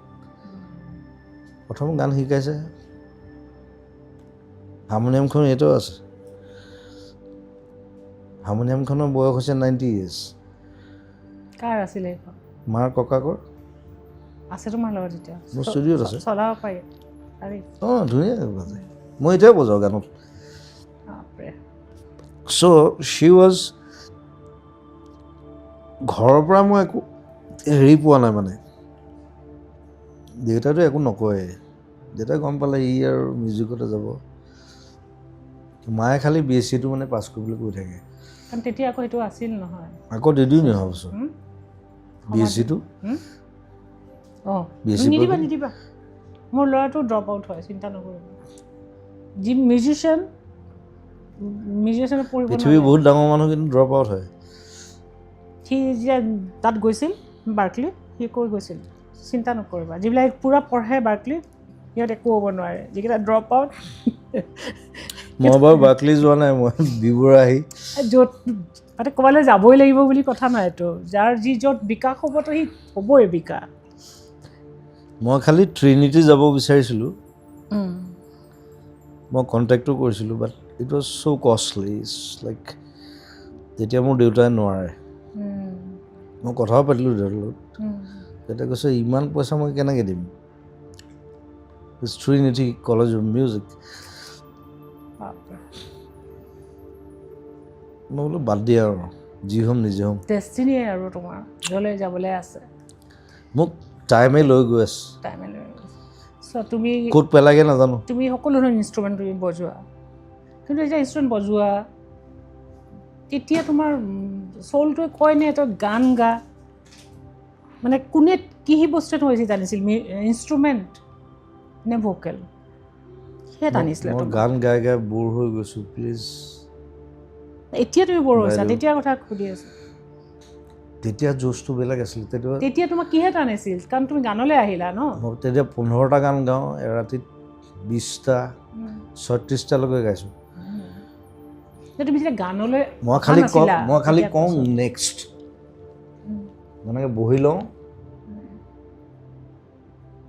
প্ৰথম গান শিকাইছে হাৰমনিয়ামখন এতিয়াও আছে হাৰমনিয়ামখনৰ বয়স হৈছে 90 years কাৰ আছিলে এইখন মাৰ ককাকৰ আছে তোমাৰ লগত এতিয়া মোৰ ষ্টুডিঅ'ত আছে চলাব পাৰি অঁ ধুনীয়াকৈ বাজে মই এতিয়াও বজাওঁ গানত চ' শ্বি ৱাজ ঘৰৰ পৰা মই একো হেৰি পোৱা নাই মানে দেউতাইতো একো নকয়, দেউতাই গম পালে ই আৰু মিউজিকতে যাব। মায়ে খালি BSc-টো মানে পাছ কৰিবলৈ কৈ থাকে। কাৰণ তেতিয়া আকৌ সেইটো আছিল নহয়। আকৌ দিদিও নহয় বছৰ BSc-টো। অঁ BSc নিদিবা নিদিবা, মোৰ ল'ৰাটো ড্ৰপ আউট হয়, চিন্তা নকৰিবা। যি মিউজিচিয়ানে পঢ়িব পৃথিৱীৰ বহুত ডাঙৰ মানুহ কিন্তু ড্ৰপ আউট হয়। সি যে তাত গৈছিল বাৰ্কলি, সি কৈ গৈছিল চিন্তা নকৰিবা, যিবিলাক পূৰা পঢ়ে বাৰ্কলি সিহঁত একো হ'ব নোৱাৰে, যিকেইটা ড্ৰপ আউট। মই বাৰু বাৰ্কলি যোৱা নাই, মই বিবৰা আহি য'ত মানে ক'ৰবালৈ যাবই লাগিব বুলি কথা নাইতো, যাৰ য'ত বিকাশ হ'বতো সি হ'বই বিকাশ। মই খালি ট্ৰিনিটি যাব বিচাৰিছিলোঁ, মই কণ্টেক্টো কৰিছিলোঁ, but it was so' costly. Like তেতিয়া মোৰ দেউতাই নোৱাৰে। মই কথাও পাতিলোঁ দেউতাৰ লগত, দেউতাই কৈছে ইমান পইচা মই কেনেকৈ দিম, ট্ৰিনিটি কলেজ অফ মিউজিক। মই বোলো বাদ দিয়া আৰু, যি হ'ম নিজে হ'ম। ডেষ্টিনিয়ে আৰু তোমাৰ য'লৈ যাবলৈ আছে, মোক টাইমে লৈ গৈ আছে, টাইমে লৈ আছে। চ' তুমি ক'ত পেলাগে নাজানো। তুমি সকলো ধৰণৰ ইনষ্ট্ৰুমেণ্ট তুমি বজোৱা, কিন্তু যেতিয়া ইনষ্ট্ৰুমেণ্ট বজোৱা তেতিয়া তোমাৰ চ'লটোৱে কয়নে তই গান গা, মানে কোনে কি বস্তুটো হৈছে জানিছিল, ইনষ্ট্ৰুমেণ্ট নে ভোকেল, সেয়া টানিছিলে মই তোমাক। গান গাই গাই বৰ হৈ গৈছোঁ, প্লিজ। এতিয়া তুমি বৰ হৈছা, তেতিয়াৰ কথা সুধি আছোঁ। তেতিয়া জোচটো বেলেগ আছিল। তেতিয়া তোমাক কিহে টানিছিল, কাৰণ তুমি গানলৈ আহিলা ন। মই তেতিয়া 15টা গান গাওঁ, এৰাতিত 20টা 36টালৈকে গাইছোঁ। তুমি যেতিয়া গানলৈ মই খালি কওঁ নেক্সট, এনেকৈ বহি লওঁ,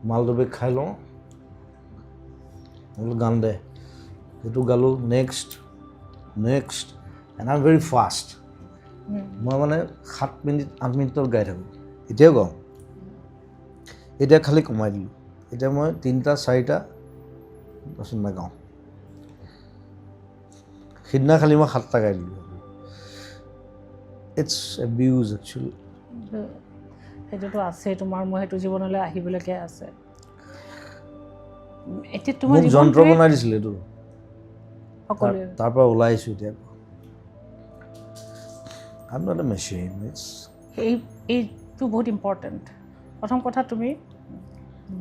মালডবেক খাই লওঁ, বোলো গান দে, সেইটো গালোঁ, next and I am very fast. মই মানে 7 মিনিট 8 মিনিটত গাই থাকোঁ, এতিয়াও গাওঁ। এতিয়া খালি কমাই দিলোঁ, এতিয়া মই 3টা 4টা তাৰপিছত নাগাওঁ। সিদিনা খালি মই 7টা গাই দিলোঁ। It's abuse actually. সেইটোতো আছে তোমাৰ, মই সেইটো জীৱনলৈ আহিবলৈকে আছে। এতিয়া তোমাৰ মোক যন্ত্ৰ বনাই দিছিলে এইটো, সকলোৱে তাৰ পৰা ওলাই আহিছোঁ এতিয়া। I am not a machine. এইটো বহুত ইম্পৰ্টেণ্ট। প্ৰথম কথা তুমি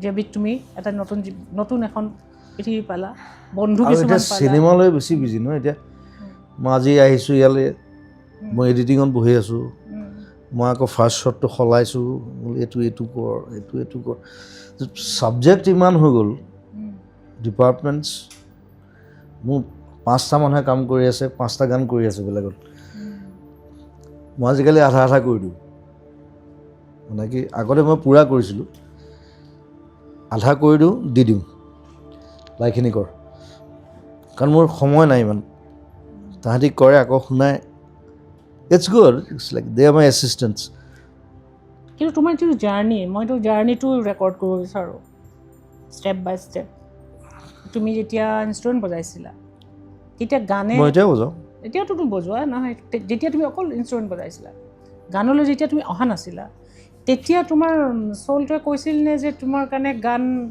যেবিধ তুমি এটা নতুন এখন পৃথিৱী পালা, বন্ধু কিছুমান পালা। চিনেমালৈ বেছি বিজি ন এতিয়া। মই আজি আহিছোঁ ইয়ালৈ, মই এডিটিঙত বহি আছোঁ, মই আকৌ ফাৰ্ষ্ট শ্বটটো সলাইছোঁ, এইটো কৰ, এইটো কৰ, ছাবজেক্ট ইমান হৈ গ'ল। ডিপাৰ্টমেণ্টছ মোৰ 5টা মানুহে কাম কৰি আছে, 5টা গান কৰি আছে বেলেগত। মই আজিকালি আধা কৰি দিওঁ, মানে কি আগতে মই পূৰা কৰিছিলোঁ, আধা কৰি দিওঁ, দি দিওঁ বাকীখিনি কৰ, কাৰণ মোৰ সময় নাই ইমান। তাহাঁতি কৰে আকৌ শুনাই, it's good, it's like they are my assistants. কিন্তু তোমাৰ যিটো জাৰ্ণি, মইতো জাৰ্ণিটো ৰেকৰ্ড কৰিব বিচাৰোঁ, ষ্টেপ বাই ষ্টেপ। তুমি যেতিয়া ইনষ্ট্ৰুমেণ্ট বজাইছিলা, তেতিয়া গানে, মই এতিয়াও বজাওঁ, এতিয়াওতো তুমি বজোৱা নহয়, যেতিয়া তুমি অকল ইনষ্ট্ৰুমেণ্ট বজাইছিলা, গানলৈ যেতিয়া তুমি অহা নাছিলা, তেতিয়া তোমাৰ চ'লটোৱে কৈছিল নে যে তোমাৰ কাৰণে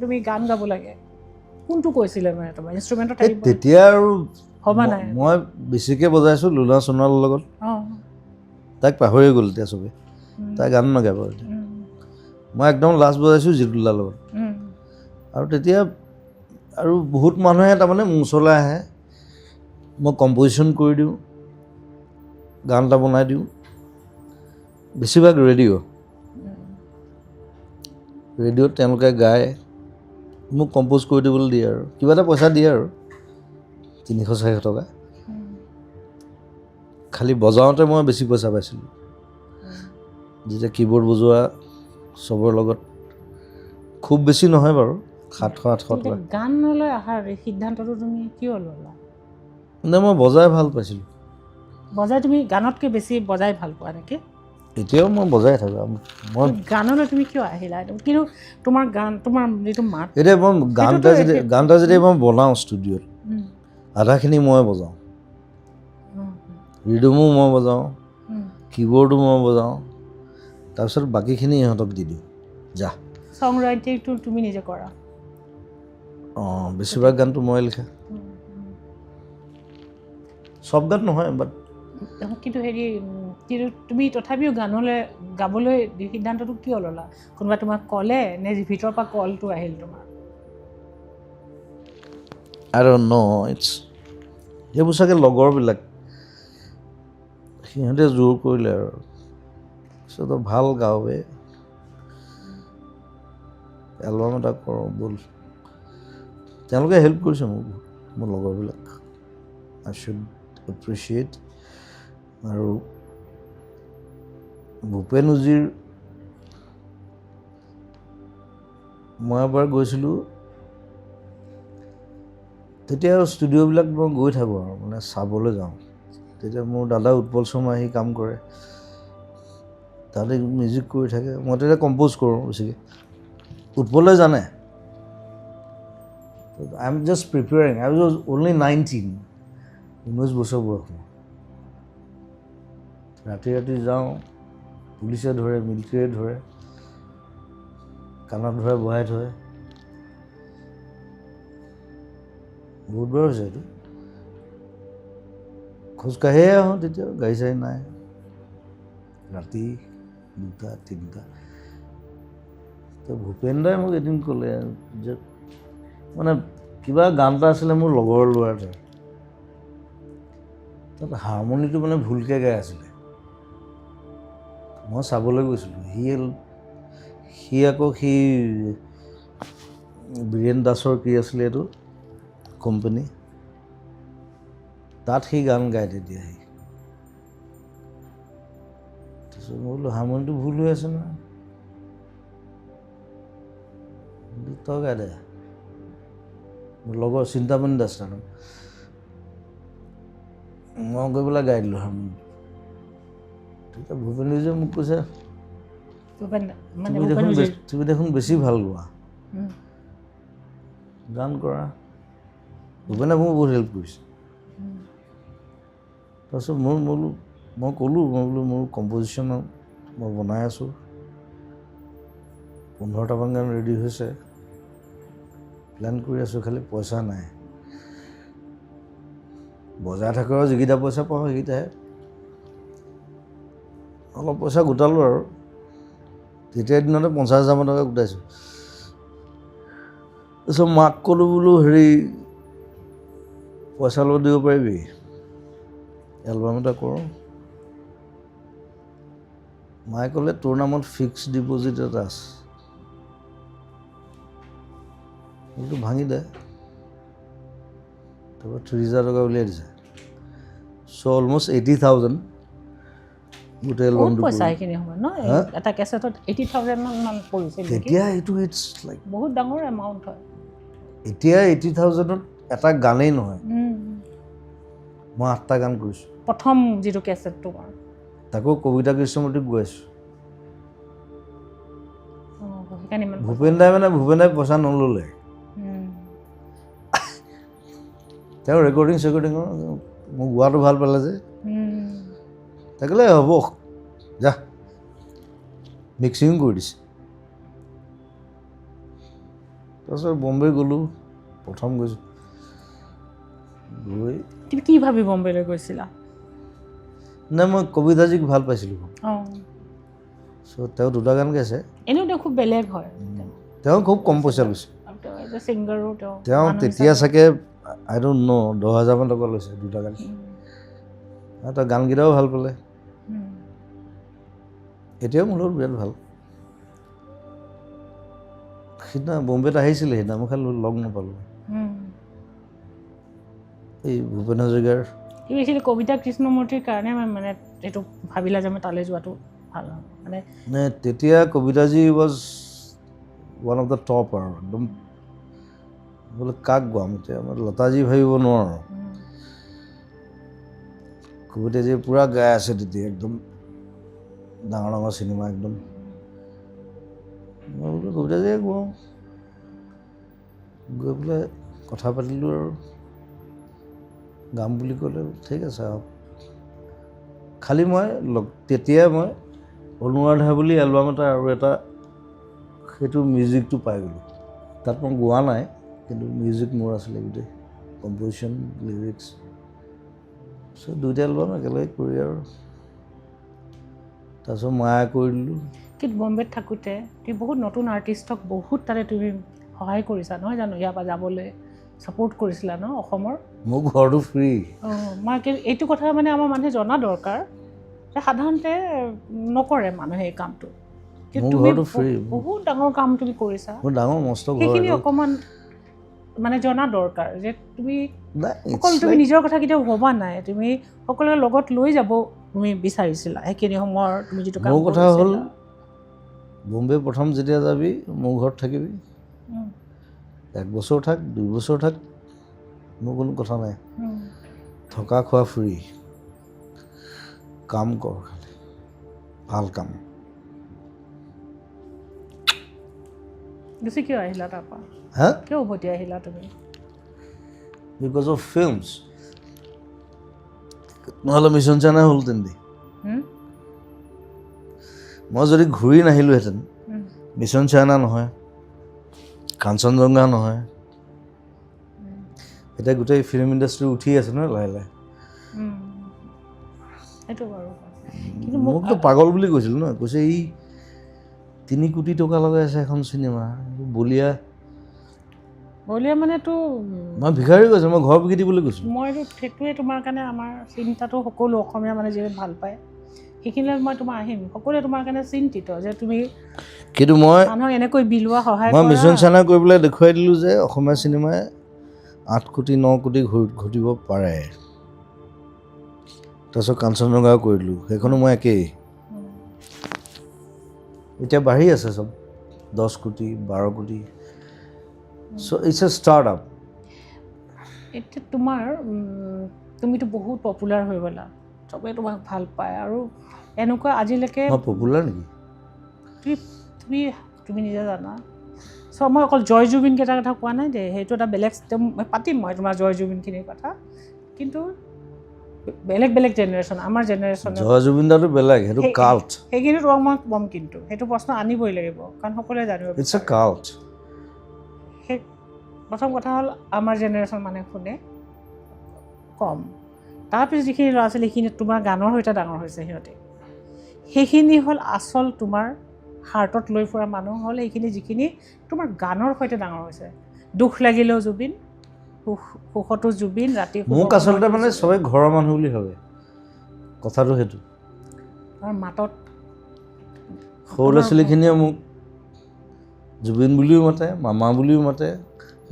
তুমি গান গাব লাগে? কোনটো কৈছিলে মানে তোমাৰ ইনষ্ট্ৰুমেণ্টত? তেতিয়া আৰু ভবা নাই। মই বেছিকৈ বজাইছোঁ লুনা সোণোৱালৰ লগত, তাইক পাহৰি গ'ল এতিয়া চবে, তাই গান নাগাব এতিয়া। মই একদম লাষ্ট বজাইছোঁ জিতুলাৰ লগত। আৰু তেতিয়া আৰু বহুত মানুহে তাৰমানে মোৰ ওচৰলৈ আহে, মই কম্প'জিশ্যন কৰি দিওঁ, গান এটা বনাই দিওঁ, বেছিভাগ ৰেডিঅ'ত তেওঁলোকে গায়, মোক কম্প'জ কৰি দিবলৈ দিয়ে আৰু কিবা এটা পইচা দিয়ে আৰু 300-400 টকা। খালি বজাওঁতে মই বেছি পইচা পাইছিলোঁ, যেতিয়া কীবৰ্ড বজোৱা চবৰ লগত খুব বেছি নহয় বাৰু, 700-800 টকা। গানলৈ অহাৰ সিদ্ধান্তটো তুমি কিয় ল'লা? মানে মই বজাই ভাল পাইছিলোঁ। বজাই তুমি গানতকৈ বেছি বজাই ভাল পোৱা নেকি? এতিয়াও মই বজাই থাকোঁ। মই গানলৈ তুমি কিয় আহিলা? কিন্তু তোমাৰ যিটো মাত, এতিয়া মই গান এটা যেতিয়া মই বনাওঁ ষ্টুডিঅ'ত, আধাখিনি মই বজাওঁ, ৰিডমো মই বজাওঁ, কীবৰ্ডো মই বজাওঁ, তাৰপিছত বাকীখিনি ইহঁতক দি দিওঁ, যা। সং ৰাইটিংটো তুমি নিজে কৰা? অঁ, বেছিভাগ গানটো মই লিখা, চব গান নহয় বাট। কিন্তু হেৰি কিন্তু তুমি তথাপিও গাবলৈ সিদ্ধান্তটো কিয় ল'লা? কোনোবা তোমাক ক'লে নে ভিতৰৰ পৰা কলটো আহিল তোমাৰ? I don't know, সেইবোৰ চাগে লগৰবিলাক, সিহঁতে জোৰ কৰিলে আৰু তই ভাল গাৱে, এলবাম এটা কৰোঁ ব'ল। তেওঁলোকে হেল্প কৰিছে মোক, মোৰ লগৰবিলাক। আই শুড এপ্ৰিচিয়েট। আৰু ভূপেন উজীৰ মই এবাৰ গৈছিলোঁ, তেতিয়া ষ্টুডিঅ'বিলাক মই গৈ থাকোঁ আৰু মানে চাবলৈ যাওঁ। তেতিয়া মোৰ দাদা উৎপল শৰ্মা আহি কাম কৰে, তাতে মিউজিক কৰি থাকে, মই তেতিয়া কম্প'জ কৰোঁ বেছিকৈ। উৎপলে জানে। I am just preparing, I was only 19, 19 বছৰ বয়স মোৰ। ৰাতি ৰাতি যাওঁ, পুলিচে ধৰে, মিলিটেৰীয়ে ধৰে, কাণত ধৰে বহাই থয়। বহুত বাৰ হৈছে এইটো। খোজকাঢ়িয়ে আহোঁ তেতিয়া, গাড়ী চাড়ী নাই। ৰাতি 2টা 3টা। তো ভূপেন দাই মোক এদিন ক'লে যে মানে কিবা গান এটা আছিলে মোৰ লগৰ ল'ৰা এটাৰ, তাত হাৰমনিটো মানে ভুলকৈ গাই আছিলে। মই চাবলৈ গৈছিলোঁ, সি আকৌ বীৰেন দাসৰ কি আছিলে এইটো কোম্পানী, তাত সি গান গায় তেতিয়া। তাৰপিছত মই বোলো হাৰমনিটো ভুল হৈ আছে নহয়, তই গাই দে। মোৰ লগৰ চিন্তামণি দাস তাৰ নাম, মই গৈ পেলাই গাই দিলোঁ হাৰমনিটো। তেতিয়া ভূপেন উজীয়ে মোক কৈছে, তুমি দেখোন বেছি ভাল গোৱা, গান কৰা। ভূপেনে মোক বহুত হেল্প কৰিছে। তাৰপিছত মই ক'লোঁ মোৰ কম্প'জিশ্যন মই বনাই আছোঁ, 15টামান গান ৰেডি হৈছে, প্লেন কৰি আছোঁ, খালি পইচা নাই। বজাই থাকোঁ আৰু যিকেইটা পইচা পাওঁ সেইকেইটাহে। অলপ পইচা গোটালোঁ আৰু তেতিয়াৰ দিনতে 50,000 টকা গোটাইছোঁ। তাৰপিছত মাক ক'লোঁ বোলো হেৰি পইচা অলপ দিব পাৰিবি, এলবাম এটা কৰোঁ। মায়ে ক'লে তোৰ নামত ফিক্সড ডিপ'জিট এটা আছে, সেইটো ভাঙি দে। তাৰপৰা 30,000 টকা উলিয়াই দিছে। চ' অলমষ্ট 80,000 গোটেই এলবামটো। পইচা এইখিনি সময় ন, এটা কেছেটত 80,000 মান পৰিছিল। তেতিয়া এইটো ইটছ লাইক বহুত ডাঙৰ এমাউণ্ট হয়। এতিয়া 80,000ত এটা গানেই নহয়, মই 8টা গান কৰিছোঁ। প্ৰথম যিটো কেছেটটো তাকো কবিতা কৃষ্ণমূৰ্তিক গোৱাইছোঁ। ভূপেন দাই পইচা নল'লে। তেওঁ ৰেকৰ্ডিং মোক গোৱাটো ভাল পালে যে, তাই ক'লে হ'ব যা, মিক্সিং কৰি দিছে। তাৰপিছত বম্বে গ'লোঁ, প্ৰথম গৈছোঁ। গৈ তুমি কি ভাবি বম্বেলৈ গৈছিলা? নাই, মই কবিতাজীক ভাল পাইছিলোঁ। চ' তেওঁ 2টা গান গাইছে। এনেও তেওঁ খুব বেলেগ হয়, তেওঁ খুব কম পইচা লৈছে। ছিংগাৰো তেওঁ তেতিয়া চাগে আই ডোণ্ট ন' 10,000 টকা লৈছে 2টা গান। তেওঁ গানকেইটাও ভাল পালে। এতিয়াও মোৰ লগত বিৰাট ভাল। সিদিনা বম্বেত আহিছিলে, সিদিনা মই খালি লগ নাপালোঁ। এই ভূপেন হাজৰিকাৰ কবিতা কৃষ্ণমূৰ্তিৰ কাৰণে মানে এইটো ভাবিলা যে মই তালৈ যোৱাটো ভাল মানে তেতিয়া Kavitaji was one of the top আৰু একদম। বোলে কাক গোৱাম এতিয়া, মই লতাজী ভাবিব নোৱাৰোঁ। কবিতাজীয়ে পূৰা গাই আছে তেতিয়া, একদম ডাঙৰ ডাঙৰ চিনেমা একদম। মই বোলো কবিতাজীয়ে গোৱাওঁ। গৈ পেলাই কথা পাতিলোঁ আৰু গাম বুলি ক'লে, ঠিক আছে আহক। খালি তেতিয়াই মই অনুৰাধা বুলি এলবাম এটা আৰু এটা সেইটো মিউজিকটো পাই গ'লোঁ তাত মই গোৱা নাই কিন্তু মিউজিক মোৰ আছিলে গোটেই কম্প'জিশ্যন লিৰিক্স চ' দুইটা এলবাম একেলগে কৰি আৰু তাৰপিছত মায়া কৰি দিলোঁ কিন্তু বম্বেত থাকোঁতে তুমি বহুত নতুন আৰ্টিষ্টক বহুত তাতে তুমি সহায় কৰিছা নহয় জানো ইয়াৰ পৰা যাবলৈ ছাপোৰ্ট কৰিছিলা ন অসমৰ মোৰ ঘৰটো ফ্ৰী মই এইটো কথা মানে আমাৰ মানুহে জনা দৰকাৰ যে সাধাৰণতে নকৰে মানুহে এই কামটো কিন্তু মোৰ তুমি ঘৰটো ফ্ৰী বহুত ডাঙৰ কাম তুমি কৰিছা মোৰ ডাঙৰ মস্ত ঘৰ সেইখিনি অকণমান মানে জনা দৰকাৰ যে তুমি অকল তুমি নাই নিজৰ কথা কেতিয়াও ভবা নাই তুমি সকলোৰে লগত লৈ যাব তুমি বিচাৰিছিলা সেইখিনি সময়ৰ তুমি যিটো কাম মোৰ কথা হ'ল কৰিছিলা বম্বে প্ৰথম যেতিয়া যাবি মোৰ ঘৰত থাকিবি 1 বছৰ থাক 2 বছৰ থাক মোৰ কোনো কথা নাই থকা খোৱা ফ্ৰী কাম কৰ খালি ভাল কাম গুচি কিয় আহিলা তাৰপৰা হা কিয় উভতি আহিলা তুমি বিকজ অফ ফিল্মছ নহ'লে মিছন চাইনা হ'লহেঁতেন দি মই যদি ঘূৰি নাহিলোহেঁতেন মিছন চাইনা নহয় কাঞ্চনজংঘা নহয় এতিয়া গোটেই ফিল্ম ইণ্ডাষ্ট্ৰী উঠি আছে নহয় লাহে লাহে সেইটো বাৰু কিন্তু মোকতো পাগল বুলি কৈছিল ন কৈছে এই 3 কোটি টকা লগাই আছে এখন চিনেমা বলিয়া মানেতো মই ভিখাৰী কৈছোঁ মই ঘৰ বিকি দিবলৈ কৈছোঁ মইতো সেইটোৱে তোমাৰ কাৰণে আমাৰ চিন্তাটো সকলো অসমীয়া মানে যিয়ে ভাল পায় সেইখিনিলৈ মই তোমাৰ আহিম সকলোৱে তোমাৰ কাৰণে চিন্তিত যে তুমি কিন্তু মই মানুহক এনেকৈ বিলোৱা সহায় মই কৰা মিছন চাইনা কৰি পেলাই দেখুৱাই দিলোঁ যে অসমীয়া চিনেমাই 8 কোটি 9 কোটি ঘটিব পাৰে তাৰপিছত কাঞ্চনজংঘাও কৰি দিলোঁ সেইখনো মই একেই এতিয়া বাঢ়ি আছে চব 10 কোটি 12 কোটি চ' ইটছ এ ষ্টাৰ্ট আপ এতিয়া তোমাৰ তুমিতো বহুত পপুলাৰ হৈ গ'লা চবেই তোমাক ভাল পায় আৰু এনেকুৱা আজিলৈকে মই পপুলাৰ নেকি তুমি তুমি নিজে জানা চ' মই অকল জয় জুবিন কেইটাৰ কথা কোৱা নাই যে সেইটো এটা বেলেগ পাতিম মই তোমাৰ জয় জুবিনখিনিৰ কথা কিন্তু বেলেগ বেলেগ জেনেৰেশ্যন আমাৰ জেনেৰেশ্যনে জয় জুবিন দাটো বেলেগ সেইটো কাল্ট সেইখিনি তোমাক মই ক'ম কিন্তু সেইটো প্ৰশ্ন আনিবই লাগিব কাৰণ সকলোৱে জানিব ইটছ এ কাল্ট সেই প্ৰথম কথা হ'ল আমাৰ জেনেৰেশ্যন মানে শুনে কম তাৰপিছত যিখিনি ল'ৰা ছোৱালী সেইখিনি তোমাৰ গানৰ সৈতে ডাঙৰ হৈছে সিহঁতে সেইখিনি হ'ল আচল তোমাৰ হাৰ্টত লৈ ফুৰা মানুহ হ'ল এইখিনি যিখিনি তোমাৰ গানৰ সৈতে ডাঙৰ হৈছে দুখ লাগিলেও জুবিন সুখতো জুবিন ৰাতি মোক আচলতে মানে চবেই ঘৰৰ মানুহ বুলি ভাবে কথাটো সেইটো আমাৰ মাতত সৰু ল'ৰা ছোৱালীখিনিয়ে মোক জুবিন বুলিও মাতে মামা বুলিও মাতে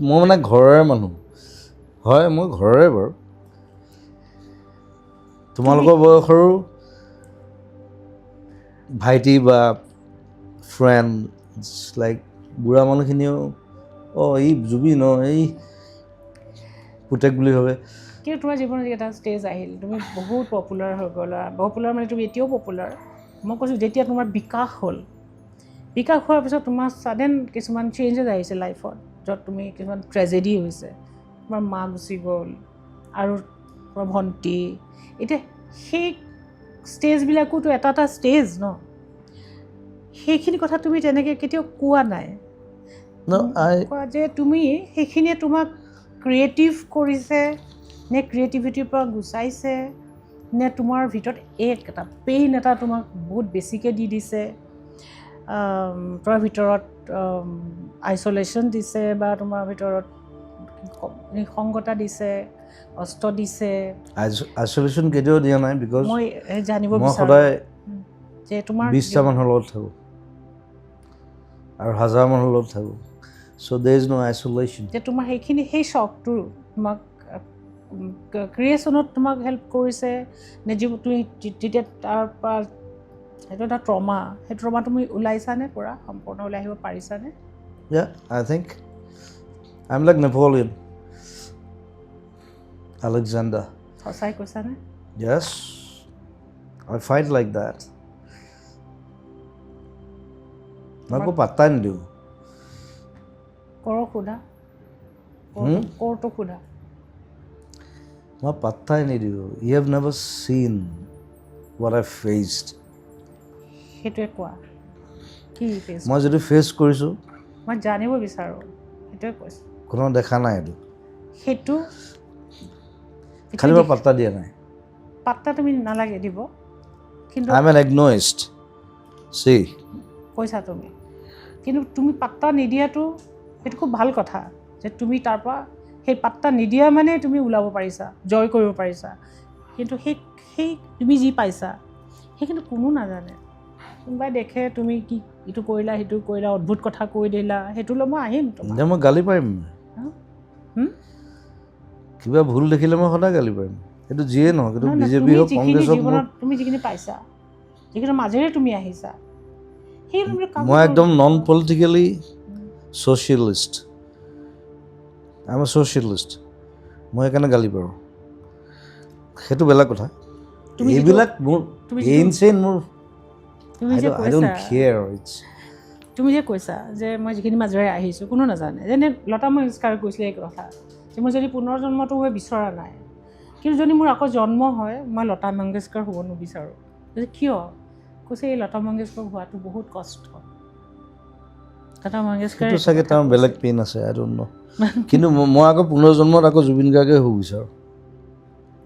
মই মানে ঘৰৰে মানুহ হয় মই ঘৰৰে বাৰু তোমালোকৰ বয়সৰো ভাইটি বা ফ্ৰেণ্ড লাইক বুঢ়া মানুহখিনিও এই জুবিন এই পুতেক বুলি ভাবে কিন্তু তোমাৰ জীৱনত এটা ষ্টেজ আহিল তুমি বহুত পপুলাৰ হৈ গ'লা পপুলাৰ মানে তুমি এতিয়াও পপুলাৰ মই কৈছোঁ যেতিয়া তোমাৰ বিকাশ হ'ল বিকাশ হোৱাৰ পিছত তোমাৰ ছাডেন কিছুমান চেঞ্জেছ আহিছে লাইফত য'ত তুমি কিছুমান ট্ৰেজেডি হৈছে তোমাৰ মা গুচি গ'ল আৰু তোমাৰ ভণ্টি এতিয়া সেই ষ্টেজবিলাকোতো এটা এটা ষ্টেজ ন সেইখিনি কথা তুমি তেনেকৈ কেতিয়াও কোৱা নাই কোৱা যে তুমি সেইখিনিয়ে তোমাক ক্ৰিয়েটিভ কৰিছে নে ক্ৰিয়েটিভিটিৰ পৰা গুচাইছে নে তোমাৰ ভিতৰত এটা পেইন এটা তোমাক বহুত বেছিকৈ দি দিছে তোমাৰ ভিতৰত আইচলেশ্যন দিছে বা তোমাৰ ভিতৰত নিসংগতা দিছে কষ্ট দিছে আইচলেশ্যন কেতিয়াও দিয়া নাই বিকজ মই জানিব মই বিচাৰোঁ সদায় যে তোমাৰ 20টা মানুহৰ লগত থাকোঁ আৰু 1000 মানুহৰ লগত থাকোঁ চ' দেৰ ইজ ন' আইচলেশ্যন যে তোমাৰ সেইখিনি সেই চখটো তোমাক ক্ৰিয়েশ্যনত তোমাক হেল্প কৰিছে নে যি তুমি যেতিয়া তাৰ পৰা সেইটো এটা ট্ৰমা সেই ট্ৰমা তুমি ওলাইছানে পূৰা সম্পূৰ্ণ ওলাই আহিব পাৰিছানে I think I'm like Napoleon Alexander সঁচাই কৈছানে yes I fight like that মই একো পাত্তাই নিদিওঁ কৰক সোধা কৰটো সোধা মই পাত্তাই নিদিওঁ you have never seen what I faced সেইটোৱে কোৱা কি ফেচ মই যদি ফেচ কৰিছোঁ মই জানিব বিচাৰোঁ সেইটোৱে কৈছোঁ কোনো দেখা নাই এইটো সেইটো খালি মই পাত্তা দিয়া নাই পাত্তা তুমি নালাগে দিব কিন্তু আই এম এন এগন'ইষ্ট চি কৈছা তুমি কিন্তু তুমি পাত্তা নিদিয়াটো সেইটো খুব ভাল কথা যে তুমি তাৰ পৰা সেই পাত্তা নিদিয়া মানে তুমি ওলাব পাৰিছা জয় কৰিব পাৰিছা কিন্তু সেই তুমি যি পাইছা সেইখিনি কোনো নাজানে কোনোবাই দেখে তুমি কি ইটো কৰিলা সিটো কৰিলা অদ্ভুত কথা কৈ দিলা সেইটোলৈ মই আহিম তোমাৰ যে মই গালি পাৰিম কিবা ভুল দেখিলে মই সদায় গালি পাৰিম সেইটো যিয়ে নহওক কিন্তু বিজেপি হওক কংগ্ৰেছ হওক তুমি যিখিনি পাইছা যিখিনি মাজেৰে তুমি আহিছা মই একদম non politically socialist I am A socialist মই সেইকাৰণে গালি পাৰোঁ সেইটো বেলেগ কথা এইবিলাক মোৰ ইনচেইন মোৰ তুমি যে কৈছা যে মই যিখিনি মাজেৰে আহিছোঁ কোনো নাজানে যেনে লতা মংগেশকাৰ কৈছিলে এই কথা যে মই যদি পুনৰ জন্মটো হৈ বিচৰা নাই কিন্তু যদি মোৰ আকৌ জন্ম হয় মই লতা মংগেশকাৰ হ'ব নিবিচাৰোঁ কিয় কৈছে এই লতা মংগেশকাৰ হোৱাটো বহুত কষ্ট লতা মংগেশকাৰ চাগে তাৰ বেলেগ পেইন আছে আই ডোণ্ট ন কিন্তু মই আকৌ পুনৰ জন্মত আকৌ জুবিন গাৰ্গে হ'ব বিচাৰোঁ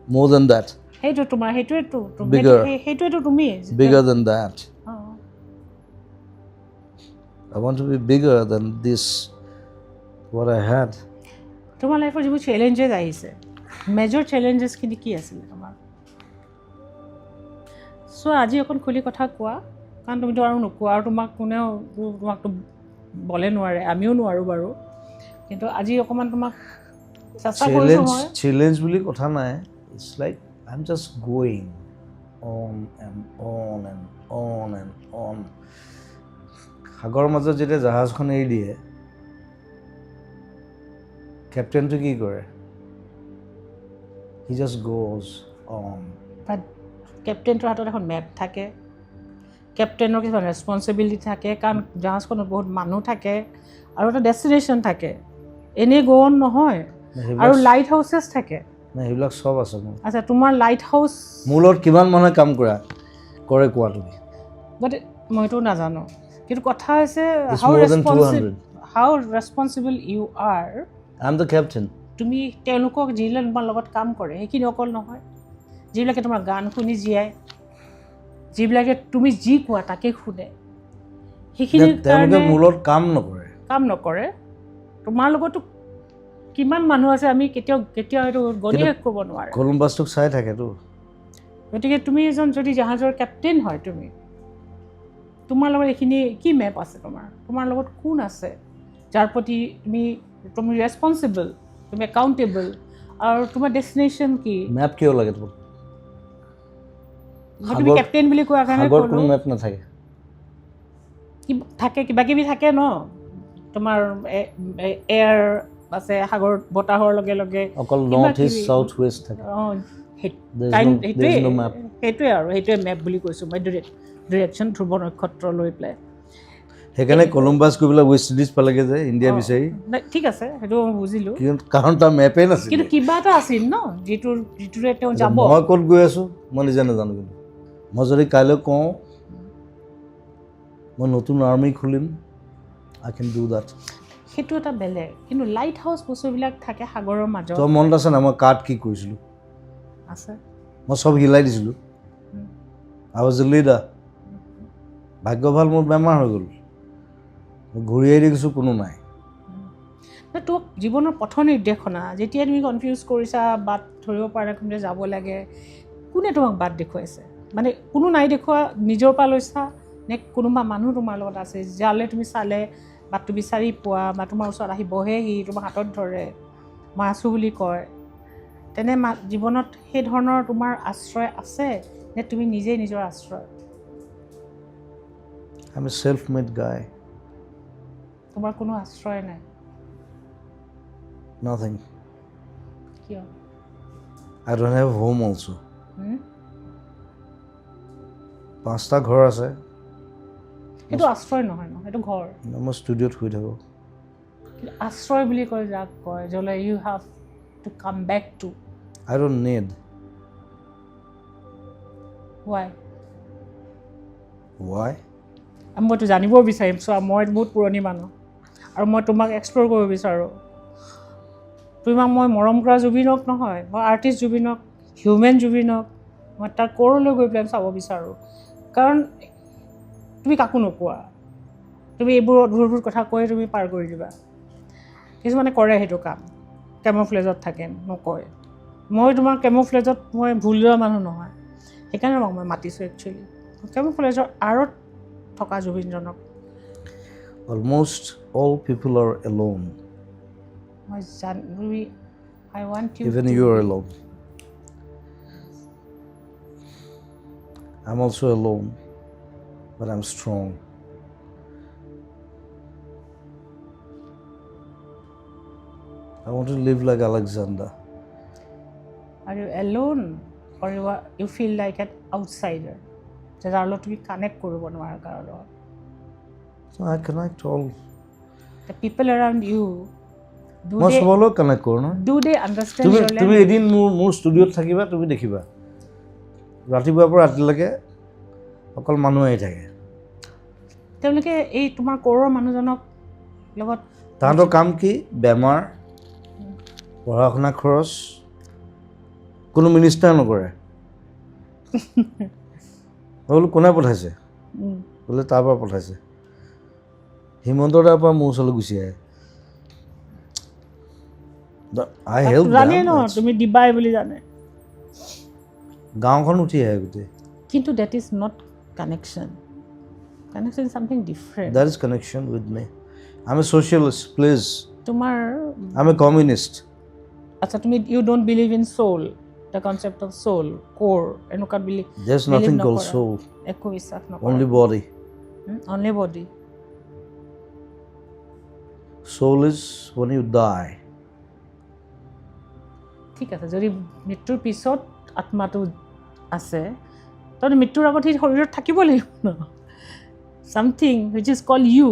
মোৰ দেন দেট সেইটো তোমাৰ সেইটোৱেতো তুমি bigger than that I want to be bigger than this what I had তোমাৰ লাইফৰ যিবোৰ চেলেঞ্জেছ আহিছে মেজৰ চেলেঞ্জেছখিনি কি আছিলে তোমাৰ চ' আজি অকণ খুলি কথা কোৱা কাৰণ তুমিতো আৰু নোকোৱা আৰু তোমাকতো বলে নোৱাৰে আমিও নোৱাৰোঁ বাৰু কিন্তু আজি অকণমান তোমাক চেষ্টা কৰিছোঁ মই চেলেঞ্জ বুলি কথা নাই it's like I'm just going on and on and on and on. সাগৰৰ মাজত যেতিয়া জাহাজখন এৰি দিয়ে কেপ্টেইনটো কি কৰে he just goes on. বাট কেপ্টেইনটোৰ হাতত এখন মেপ থাকে কেপ্টেইনৰ কিছুমান ৰেছপনচিবিলিটি থাকে কাৰণ জাহাজখনত বহুত মানুহ থাকে আৰু এটা ডেষ্টিনেশ্যন থাকে এনেই গ' অন নহয় আৰু লাইট হাউচেছ থাকে সেইবিলাক চব আছে মোৰ আচ্ছা তোমাৰ লাইট হাউচ মোৰ লগত কিমান মানুহে কাম কৰে কোৱা তুমি বাট মইতো নাজানো কিন্তু কথা হৈছে how responsible you are I am the captain তুমি তেওঁলোকক যিবিলাক তোমাৰ লগত কাম কৰে সেইখিনি অকল নহয় যিবিলাকে তোমাৰ গান শুনি জীয়াই যিবিলাকে তুমি যি কোৱা তাকে শুনে সেইখিনি তেওঁলোকে মোৰ লগত কাম নকৰে তোমাৰ লগতো কিমান মানুহ আছে আমি কেতিয়াও এইটো গণি শেষ কৰিব নোৱাৰে কলম্বাছটোক চাই থাকেতো গতিকে তুমি এজন যদি জাহাজৰ কেপ্টেইন হয় তোমাৰ লগত এইখিনি কি মেপ আছে তোমাৰ লগত কোন আছে যাৰ প্ৰতি তুমি ৰেছপনচিবল তুমি একাউণ্টেবল আৰু তোমাৰ ডেষ্টিনেশ্যন কি মেপ কিয় লাগে তোমাক তুমি কেপ্টেইন বুলি কোৱা কাৰণে কোনো মেপ নাথাকে থাকে কিবা কিবি থাকে ন তোমাৰ এয়াৰ আছে সাগৰ বতাহৰ লগে লগে অকল নৰ্থ ইষ্ট সাউথ ৱেষ্ট থাকে সেইটোৱে মেপ বুলি কৈছোঁ মই ডিৰেকশ্যন ধ্ৰুৱ নক্ষত্ৰ লৈ পেলাই সেইকাৰণে কলম্বাছ গৈ পেলাই ৱেষ্ট ইণ্ডিজ পালেগে যে ইণ্ডিয়া বিচাৰি ঠিক আছে সেইটো মই বুজিলোঁ কাৰণ তাৰ মেপেই নাছিল কিন্তু কিবা এটা আছিল ন যিটোৰে তেওঁ যাব মই ক'ত গৈ আছোঁ মই নিজে নাজানো কিন্তু মই যদি কাইলৈ কওঁ মই নতুন আৰ্মি খুলিম আই কেন ডু দেট সেইটো এটা বেলেগ কিন্তু লাইট হাউচ বস্তুবিলাক থাকে সাগৰৰ মাজত তই মনত আছে না মই কাৰ্ড কি কৰিছিলোঁ আছে মই চব হিলাই দিছিলোঁ আই ৱাজ এ লিডাৰ ভাগ্য ভাল মোৰ বেমাৰ হৈ গ'ল ঘূৰি আহি দেখিছোঁ কোনো নাই তোক জীৱনৰ পথ নিৰ্দেশনা যেতিয়া তুমি কনফিউজ কৰিছা বাট ধৰিব পৰা নাই কোনে যাব লাগে কোনে তোমাক বাট দেখুৱাইছে মানে কোনো নাই দেখুওৱা নিজৰ পৰা লৈছা নে কোনোবা মানুহ তোমাৰ লগত আছে যালে তুমি চালে বাটটো বিচাৰি পোৱা বা তোমাৰ ওচৰত আহি বহেহি তোমাৰ হাতত ধৰে মই আছোঁ বুলি কয় তেনে জীৱনত সেই ধৰণৰ তোমাৰ আশ্ৰয় আছে নে তুমি নিজেই নিজৰ আশ্ৰয় আই এম এ সেলফ মেড গাই তোমাৰ কোনো আশ্ৰয় নাই নাথিং কিয় আই ডোন্ট হেভ হোম অলছো 5টা ঘৰ আছে সেইটো আশ্ৰয় নহয় ন সেইটো ঘৰ মই ষ্টুডিঅ'ত শুই থাকোঁ আশ্ৰয় বুলি কয় যাক কয় য'লে you have to come back to I don't need why মইতো জানিব বিচাৰিম চোৱা মই বহুত পুৰণি মানুহ আৰু মই তোমাক এক্সপ্ল'ৰ কৰিব বিচাৰোঁ তোমাক মই মৰম কৰা জুবিনক নহয় মই আৰ্টিষ্ট জুবিনক হিউমেন জুবিনক মই তাৰ ক'ৰলৈ গৈ পেলাই চাব বিচাৰোঁ কাৰণ তুমি কাকো নোকোৱা তুমি এইবোৰ অধুৰবোৰ কথা কৈ তুমি পাৰ কৰি দিবা কিছুমানে কৰে সেইটো কাম কেমোফ্লেজত থাকে নকয় মই তোমাৰ কেমোফ্লেজত মই ভুল লোৱা মানুহ নহয় সেইকাৰণে মই মাতিছোঁ একচুৱেলি কেমোফ্লেজৰ আঁৰত থকা জুবিনজনক Almost all people are alone. মই I want you Even to you are alone. I'm also alone, but I'm strong. I want to live like Alexander. Are you alone or you feel like an outsider? যাৰ লগত তুমি connect কৰিব নোৱাৰা কাৰো লগত So I connect all. The people around you মই সবৰ লগত কানেক্ট কৰোঁ ন do they understand তুমি your তুমি language? এদিন মোৰ ষ্টুডিঅ'ত থাকিবা তুমি দেখিবা ৰাতিপুৱাৰ পৰা ৰাতিলৈকে অকল মানুহ আহি থাকে তেওঁলোকে এই তোমাৰ ক'ৰৰ মানুহজনক লগত তাহাঁতৰ কাম কি বেমাৰ পঢ়া শুনা খৰচ কোনো মিনিষ্টাৰ নকৰে মই বোলো কোনে পঠাইছে বোলে তাৰ পৰা পঠাইছে হিমন্ত দাৰ পৰা মোৰ ওচৰলৈ গুচি আহে আই হেল্প জানে ন তুমি দিবাই বুলি জানে গাঁওখন উঠি আহে গোটেই কিন্তু that is not connection is something different that is connection with me I'm a socialist please তোমাৰ I'm a communist আচ্ছা তুমি you don't believe in soul the concept of soul core এনেকুৱা believe there's nothing called soul একো বিশ্বাস নকৰা only body only body soul is when you die ঠিক আছে যদি মৃত্যুৰ পিছত আত্মাটো আছে তখন মৃত্যুৰ আগত সেই শৰীৰত থাকিব লাগিব ন something which is called you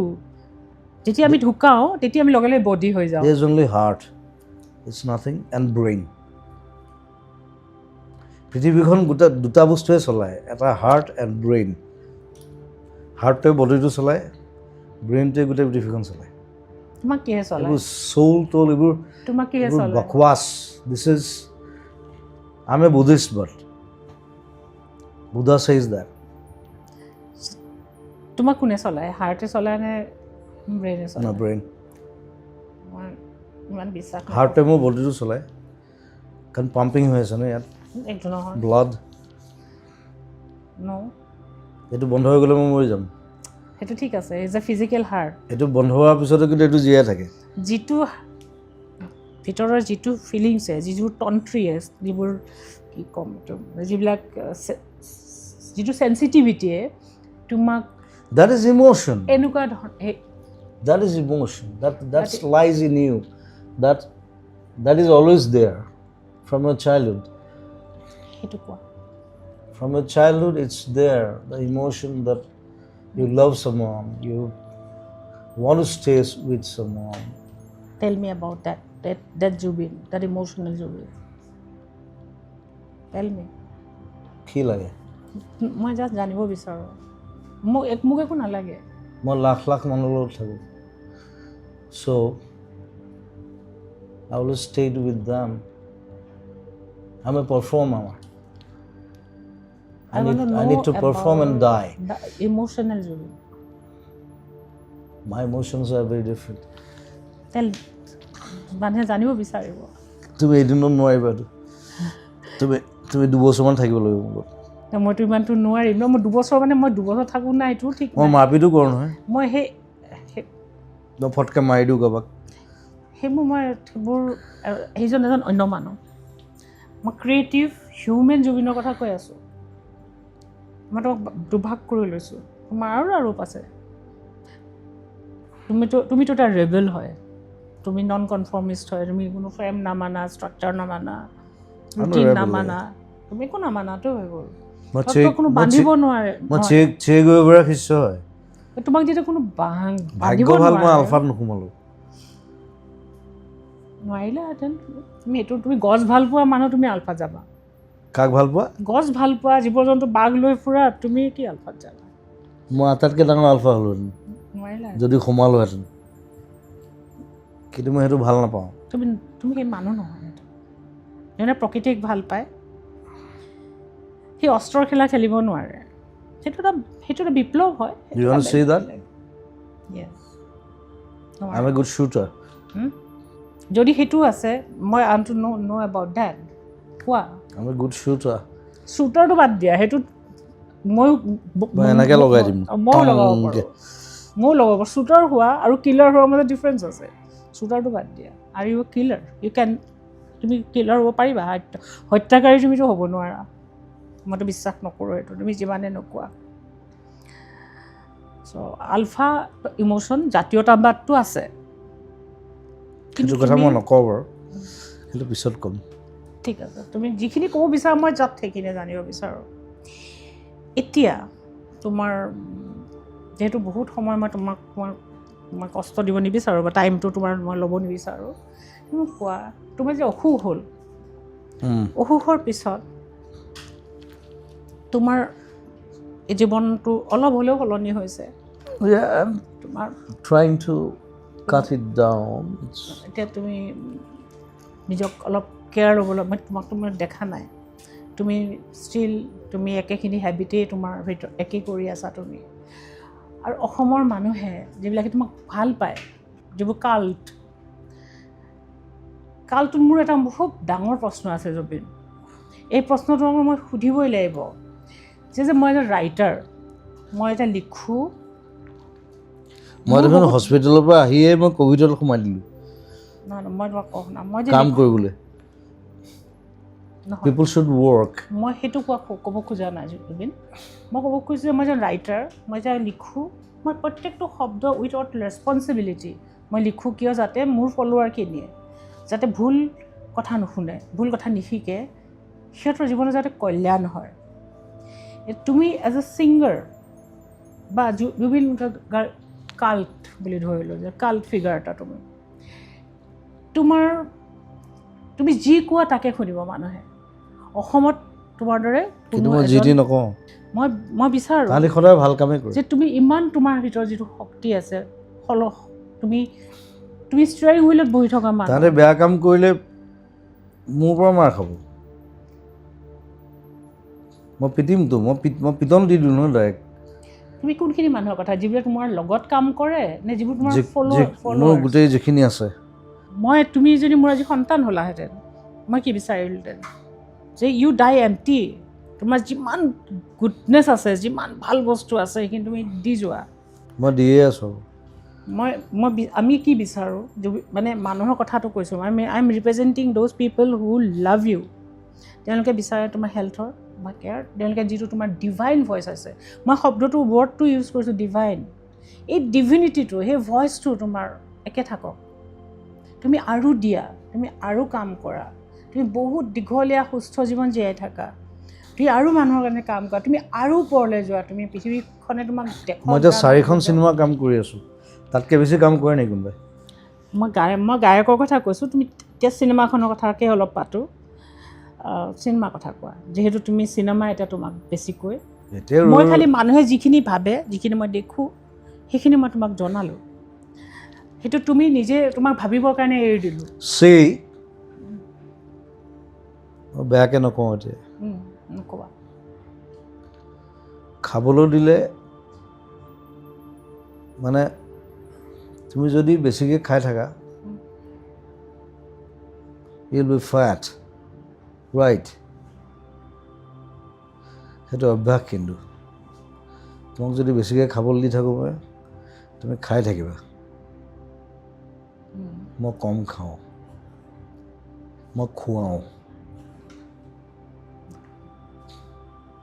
যেতিয়া আমি ঢুকাও তেতিয়া আমি লগে লগে বডি হৈ যাওঁ there's only heart it's nothing and brain পৃথিৱীখন দুটা বস্তুৱে চলায় এটা হাৰ্ট এণ্ড ব্ৰেইন হাৰ্টটোৱে বডিটো চলায় ব্ৰেইনটোৱে গোটেই পৃথিৱীখন চলায় তোমাক কিহে চলায় এইবোৰ চৌল তোল এইবোৰ তোমাক কিহে চলায় বকৱাছ this is I am a Buddhist but Buddha says that তোমাক কোনে চলায় হাৰ্টে চলায় নে ব্ৰেইনে না চলায় ব্ৰেইন মই ইমান বিশ্বাস হাৰ্টটোৱে মোৰ বডিটো চলায় কাৰণ পাম্পিং হৈ আছে ন ইয়াত একটো নহয় ব্লাড ন এইটো বন্ধ হৈ গ'লে মই মৰি যাম সেইটো ঠিক আছে ইজ এ ফিজিকেল হাৰ্ট এইটো বন্ধ হোৱাৰ পিছতো কিন্তু এইটো জীয়াই থাকে যিটো ভিতৰৰ যিটো ফিলিংছে যিবোৰ তন্ত্ৰীয়ে যিবোৰ কি ক'ম যিবিলাক যিটো চেঞ্চিটিভিটিয়ে তোমাক that is emotion এনেকুৱা ধৰণৰ that is emotion that lies in you that is always there from your childhood সেইটো কোৱা from your childhood it's there the emotion that you love someone you want to stay with someone tell me about that Jubin that emotional Jubin tell me কি লাগে মই just জানিব বিচাৰোঁ মোক একো নালাগে মই লাখ লাখ মানুহৰ লগত থাকোঁ so I will stay with them I'm a performer I need to perform and die the emotional Jubin my emotions are very different tell মানুহে জানিব বিচাৰিব তুমি এদিনত নোৱাৰিবা তুমি দুবছৰমান থাকিব লাগিব মোৰ মইতো ইমানটো নোৱাৰিম ন মই দুবছৰ মানে মই দুবছৰ থাকোঁ নাই এইটো ঠিক মই মাৰপিটো কৰোঁ নহয় মই সেই মই ফটকৈ মাৰি দিওঁ কাৰোবাক সেইবোৰ সেইজন এজন অন্য মানুহ মই ক্ৰিয়েটিভ হিউমেন জুবিনৰ কথা কৈ আছোঁ মই তোমাক দুভাগ কৰি লৈছোঁ তোমাৰ আৰু ৰূপ আছে তুমিতো এটা ৰেবেল হয় তুমি নন কনফৰ্মিষ্ট হয় তুমি কোনো ফ্ৰেম নামানা ষ্ট্ৰাকচাৰ নামানা ৰুটিন নামানা তুমি একো নামানাতো হৈ গ'ল কোনো বান্ধিব নোৱাৰে মই চেক গৈ পৰা শিষ্য হয় তোমাক যেতিয়া কোনো ভাগ্য ভাল মই আলফাত নোসোমালোঁ নোৱাৰিলাহেঁতেন তুমি গছ ভাল পোৱা মানুহ তুমি আলফাত যাবা কাক ভাল পোৱা গছ ভাল পোৱা জীৱ জন্তু বাঘ লৈ ফুৰা তুমি কি আলফাত যাবা মই আটাইতকৈ ডাঙৰ আলফা হ'লোহেঁতেন নোৱাৰিলা যদি সোমালোহেঁতেন, কিন্তু মই সেইটো ভাল নাপাওঁ। তুমি সেই মানুহ নহয় সেইটো। যোনে প্ৰকৃতিক ভাল পায় সি অস্ত্ৰৰ খেলা খেলিব নোৱাৰে। সেইটো এটা বিপ্লৱ হয়। You want to say that? Yes. I'm a good shooter. যদি সেইটো আছে, মই আন টু know about that. কোৱা। I'm a good shooter. শ্বুটাৰটো বাদ দিয়া, সেইটো মই এনেকৈ লগাই দিম। ময়ো লগাব পাৰোঁ। শ্বুটাৰ হোৱা আৰু কিলাৰ হোৱাৰ মাজত ডিফাৰেঞ্চ আছে। শ্বুটাৰটো বাদ দিয়া। আৰু ইউ কিলাৰ, তুমি কিলাৰ হ'ব পাৰিবা, হত্যাকাৰী তুমিতো হ'ব নোৱাৰা। মইতো বিশ্বাস নকৰোঁ সেইটো, তুমি যিমানে নোকোৱা। চ' আলফা ইম'শ্যন, জাতীয়তাবাদটো আছে। সেইটো কথা মই নকওঁ বাৰু, সেইটো পিছত ক'ম। ঠিক আছে, তুমি যিখিনি ক'ব বিচাৰা মই যাত সেইখিনি জানিব বিচাৰোঁ। এতিয়া তোমাৰ যিহেতু বহুত সময় মই তোমাক মই কষ্ট দিব নিবিচাৰোঁ বা টাইমটো তোমাৰ মই ল'ব নিবিচাৰোঁ, তুমি কোৱা, তোমাৰ যে অসুখ হ'ল, অসুখৰ পিছত তোমাৰ এই জীৱনটো অলপ হ'লেও সলনি হৈছে। তোমাৰ trying to cut it down. এতিয়া তুমি নিজক অলপ কেয়াৰ ল'বলৈ, মই দেখা নাই, তুমি ষ্টিল তুমি একেখিনি হেবিটেই তোমাৰ ভিতৰত একেই কৰি আছা তুমি। আৰু অসমৰ মানুহে যিবিলাকে তোমাক ভাল পায়, যিবোৰ কালটোত মোৰ এটা খুব ডাঙৰ প্ৰশ্ন আছে জুবিন। এই প্ৰশ্নটো মই সুধিবই লাগিব যে মই এজন ৰাইটাৰ, মই এটা লিখোঁ। মই দেখোন হস্পিটেলৰ পৰা আহিয়ে মই ক'ভিডত সোমাই দিলোঁ। নহয়, মই তোমাক কওঁ না, মই যে কাম কৰিবলৈ। People should work. মই সেইটো ক'ব খোজা নাই জুবিন। মই ক'ব খুজিছোঁ যে মই এজন ৰাইটাৰ, মই যে লিখোঁ, মই প্ৰত্যেকটো শব্দ উইথআউট ৰেছপনচিবিলিটি মই লিখোঁ, কিয় যাতে মোৰ ফলোৱাৰখিনিয়ে যাতে ভুল কথা নুশুনে, ভুল কথা নিশিকে, সিহঁতৰ জীৱনত যাতে কল্যাণ হয়। তুমি এজ এ ছিংগাৰ বা জুবিন কাল্ট বুলি ধৰিলোঁ যে কাল্ট ফিগাৰ এটা তুমি যি কোৱা তাকে শুনিব মানুহে। অসমত তোমাৰ দৰে কিন্তু মই যি টি নকওঁ, মই বিচাৰোঁ তাহাঁতি সদায় ভাল কামেই কৰে। যে তুমি ইমান তোমাৰ ভিতৰত যিটো শক্তি আছে, তুমি ষ্টিয়াৰিং হুইলত বহি থকা মানুহ, তাহাঁতে বেয়া কাম কৰিলে মোৰ পৰা মাৰ খাব, মই পিটিমতো, মই পিটন দি দিওঁ নহয় ডাইৰেক্ট। তুমি কোনখিনি মানুহৰ কথা, যিবিলাক তোমাৰ লগত কাম কৰে নে যিবোৰ তোমাৰ মোৰ গোটেই যিখিনি আছে। তুমি যদি মোৰ আজি সন্তান হ'লাহেঁতেন, মই কি বিচাৰিলোহেঁতেন যে ইউ ডাই এম্পটি। তোমাৰ যিমান গুডনেছ আছে, যিমান ভাল বস্তু আছে, সেইখিনি তুমি দি যোৱা। মই দিয়ে আছোঁ। আমি কি বিচাৰোঁ, মানে মানুহৰ কথাটো কৈছোঁ, I am ৰিপ্ৰেজেণ্টিং those people who love you. তেওঁলোকে বিচাৰে তোমাৰ হেল্থৰ বা কেয়াৰ, তেওঁলোকে যিটো তোমাৰ ডিভাইন ভইচ আছে, মই ৱৰ্ডটো ইউজ কৰিছোঁ ডিভাইন। এই ডিভিনিটিটো, সেই ভইচটো তোমাৰ একে থাকক। তুমি আৰু দিয়া, তুমি আৰু কাম কৰা, তুমি বহুত দীঘলীয়া সুস্থ জীৱন জীয়াই থাকা, তুমি আৰু মানুহৰ কাৰণে কাম কৰা, তুমি আৰু ওপৰলৈ যোৱা, তুমি পৃথিৱীখনে তোমাক দেখক। মই এতিয়া 4খন চিনেমা কাম কৰি আছোঁ, তাতকৈ বেছি কাম কৰে নেকি কোনোবাই? মই গায়কৰ কথা কৈছোঁ। তুমি এতিয়া চিনেমাখনৰ কথাকে অলপ পাতোঁ। চিনেমাৰ কথা কোৱা, যিহেতু তুমি চিনেমা এতিয়া তোমাক বেছিকৈ, মই খালি মানুহে যিখিনি ভাবে, যিখিনি মই দেখোঁ, সেইখিনি মই তোমাক জনালোঁ। সেইটো তুমি নিজে তোমাক ভাবিবৰ কাৰণে এৰি দিলোঁ। বেয়াকৈ নকওঁ এতিয়া, নক'বা। খাবলৈ দিলে মানে তুমি যদি বেছিকৈ খাই থাকা, you will be fat, right? সেইটো অভ্যাস। কিন্তু তোমাক যদি বেছিকৈ খাবলৈ দি থাকোঁ মই, তুমি খাই থাকিবা। মই কম খাওঁ, মই খুৱাওঁ।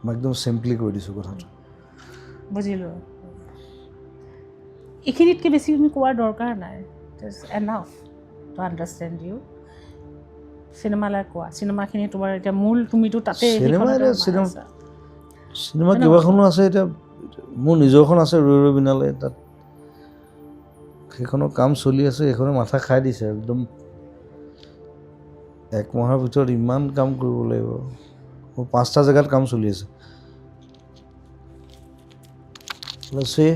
মই একদম চিম্পলি কৈ দিছোঁ কথাটো। বুজিলোঁ। এইখিনিতকৈ বেছি তুমি কোৱাৰ দৰকাৰ নাই। Just enough to understand you. চিনেমালৈ কোৱা, চিনেমাখিনি তোমাৰ এতিয়া মূল, তুমিতো তাতে চিনেমা কেইবাখনো আছে। এতিয়া মোৰ নিজৰখন আছে, ৰৈ ৰৈ বিনালে, তাত সেইখনৰ কাম চলি আছে। সেইখনে মাথা খাই দিছে একদম। 1 মাহৰ ভিতৰত ইমান কাম কৰিব লাগিব। মোৰ 5টা জেগাত কাম চলি আছে। Let's see.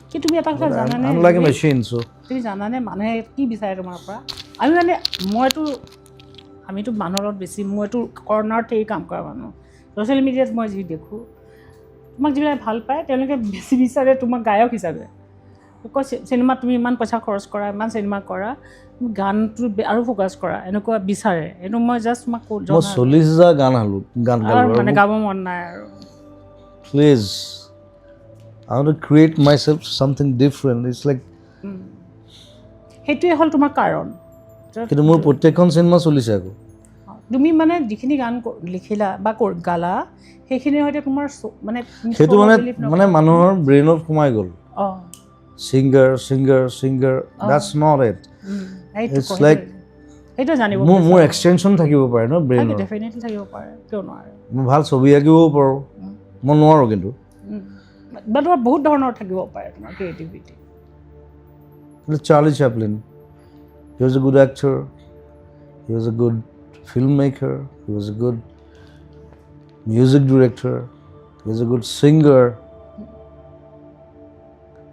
কি তুমি এটা কথা জানানে I'm like a machine, so. তুমি জানানে মানুহে কি বিচাৰে তোমাৰ পৰা আমিতো মানুহৰ লগত বেছি মইতো কৰ্ণাৰত এই কাম কৰা মানুহ ছ'চিয়েল মিডিয়াত মই যি দেখোঁ তোমাক যিবিলাক ভাল পায় তেওঁলোকে বেছি বিচাৰে তোমাক গায়ক হিচাপে কয় চিনেমাত তুমি ইমান পইচা খৰচ কৰা ইমান চিনেমা কৰা গানটো আৰু ফ'কাছ কৰা এনেকুৱা বিচাৰে এইটো মই জাষ্ট তোমাক মই 40,000 গান গালো মানে গাব মন নাই আৰু please I want to create myself something different. It's like সেইটোৱে হ'ল তোমাৰ কাৰণ কিন্তু মোৰ প্ৰত্যেকখন চিনেমা চলিছে আকৌ তুমি মানে যিখিনি গান লিখিলা বা গালা সেইখিনিৰ সৈতে তোমাৰ মানে সেইটো মানে মানুহৰ ব্ৰেইনত সোমাই গ'ল singer that's not it it's like সেইটো জানিব মোৰ এক্সটেনশন থাকিব পাৰে ন ব্ৰেইনৰ ডেফিনেটলি থাকিব পাৰে কিয় নোৱাৰে মই ভাল ছবি আঁকিব পাৰোঁ মই নোৱাৰোঁ কিন্তু বা তোমাৰ বহুত ধৰণৰ থাকিব পাৰে তোমাৰ creativity Charlie Chaplin, he was a good actor, he was a good filmmaker, he was a good music director, he was a good singer.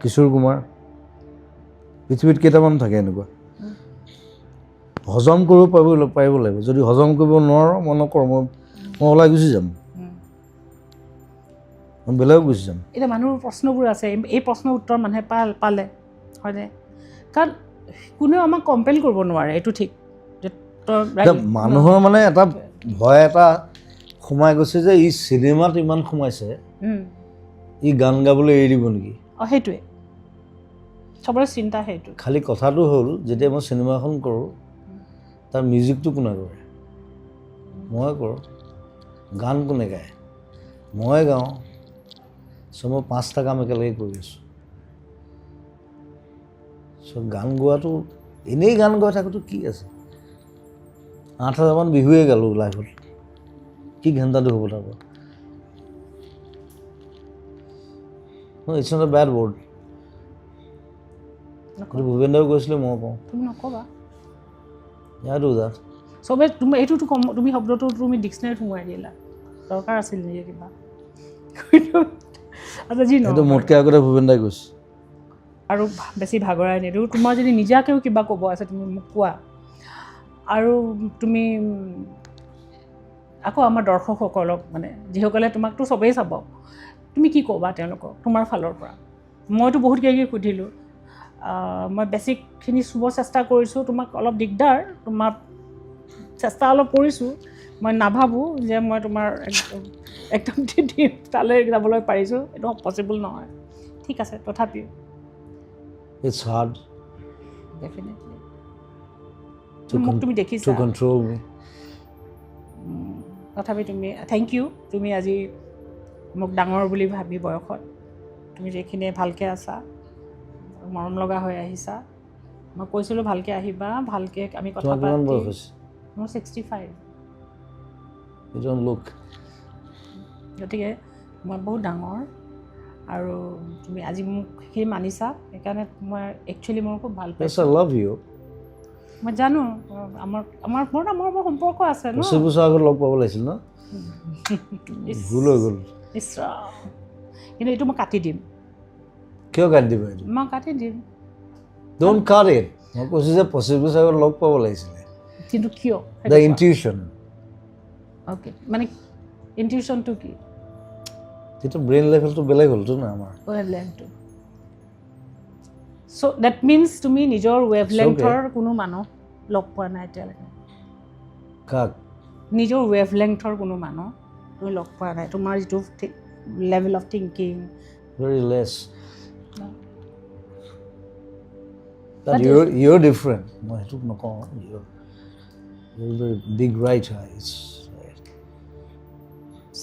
Kishore Kumar, পৃথিৱীত কেইটামান থাকে এনেকুৱা হজম কৰিব পাৰিব লাগিব যদি হজম কৰিব নোৱাৰো মই নকৰোঁ মই ওলাই গুচি যাম মই বেলেগ গুচি যাম এতিয়া মানুহৰ প্ৰশ্নবোৰ আছে এই প্ৰশ্নৰ উত্তৰ মানুহে পালে হয়নে কাৰণ কোনেও আমাক কম্পেল কৰিব নোৱাৰে এইটো ঠিক মানুহৰ মানে এটা ভয় এটা সোমাই গৈছে যে ই চিনেমাত ইমান সোমাইছে ই গান গাবলৈ এৰি দিব নেকি সেইটোৱে চবৰে চিন্তা সেইটো খালি কথাটো হ'ল যেতিয়া মই চিনেমা এখন কৰোঁ তাৰ মিউজিকটো কোনে কৰে মই কৰোঁ গান কোনে গায় মই গাওঁ চ' মই 5টা কাম একেলগে কৰি আছোঁ চ' গান গোৱাটো এনেই গান গাই থাকোঁতো কি আছে 8,000 মান বিহুৱে গালোঁ লাইফত কি ঘণ্টাটো হ'ব তাৰ পৰা it's not a bad word Bhupen দাও কৈছিলে মই কওঁ তুমি নক'বা চবে তুমি এইটোতো তুমি শব্দটো তুমি ডিক্সনেৰীত সোমোৱাই দিলা দৰকাৰ আছিল নেকি কিবা আচ্ছা যি নহয় মোতকৈ আগতে ভূপেন দাই কৈছে আৰু বেছি ভাগৰাই নিদিওঁ তোমাৰ যদি নিজাকেও কিবা ক'ব আছে তুমি মোক কোৱা আৰু তুমি আকৌ আমাৰ দৰ্শকসকলক মানে যিসকলে তোমাকতো চবেই চাব তুমি কি ক'বা তেওঁলোকক তোমাৰ ফালৰ পৰা মইতো বহুত কিবা কিবি সুধিলোঁ মই বেছিকখিনি চুব চেষ্টা কৰিছোঁ তোমাক অলপ দিগদাৰ তোমাৰ চেষ্টা অলপ কৰিছোঁ মই নাভাবোঁ যে মই তোমাৰ একদম তালৈ যাবলৈ পাৰিছোঁ এইটো পচিবল নহয় ঠিক আছে তথাপিও It's hard. Definitely. To control me. তথাপি তুমি থেংক ইউ তুমি আজি মোক ডাঙৰ বুলি ভাবি বয়সত তুমি যিখিনি ভালকৈ আছা মৰম লগা হৈ আহিছা মই কৈছিলোঁ ভালকৈ আহিবা ভালকৈ আমি কথা পাতি মোৰ 65 You don't look. গতিকে মই বহুত ডাঙৰ আৰু তুমি আজি মোক সেই মানিছা সেইকাৰণে মই একচুৱেলি মোৰ খুব ভাল পাইছোঁ I love you. মই জানো আমাৰ সম্পৰ্ক আছে ন 25 বছৰ আগত লগ পাব লাগিছিল ন ভুল হৈ গ'ল কিন্তু এইটো মই কাটি দিম কিয় কাটি দিবা এইটো মই কাটি দিম Don't cut it. মই কৈছোঁ যে 25 বছৰ আগত লগ পাব লাগিছিলে কিন্তু কিয় The intuition. অ'কে মানে ইনটিউশ্যনটো কি সেইটো ব্ৰেইন লেভেলটো বেলেগ হ'লতো না আমাৰ ৱেভলেংথটো চ' ডেট মিনছ তুমি নিজৰ ৱেভলেংথৰ কোনো মানুহ লগ পোৱা নাই এতিয়ালৈকে কাক নিজৰ ৱেভলেংথৰ কোনো মানুহ তুমি লগ পোৱা নাই তোমাৰ যিটো level of thinking very less that you're different মই সেইটো নকওঁ you're very big writer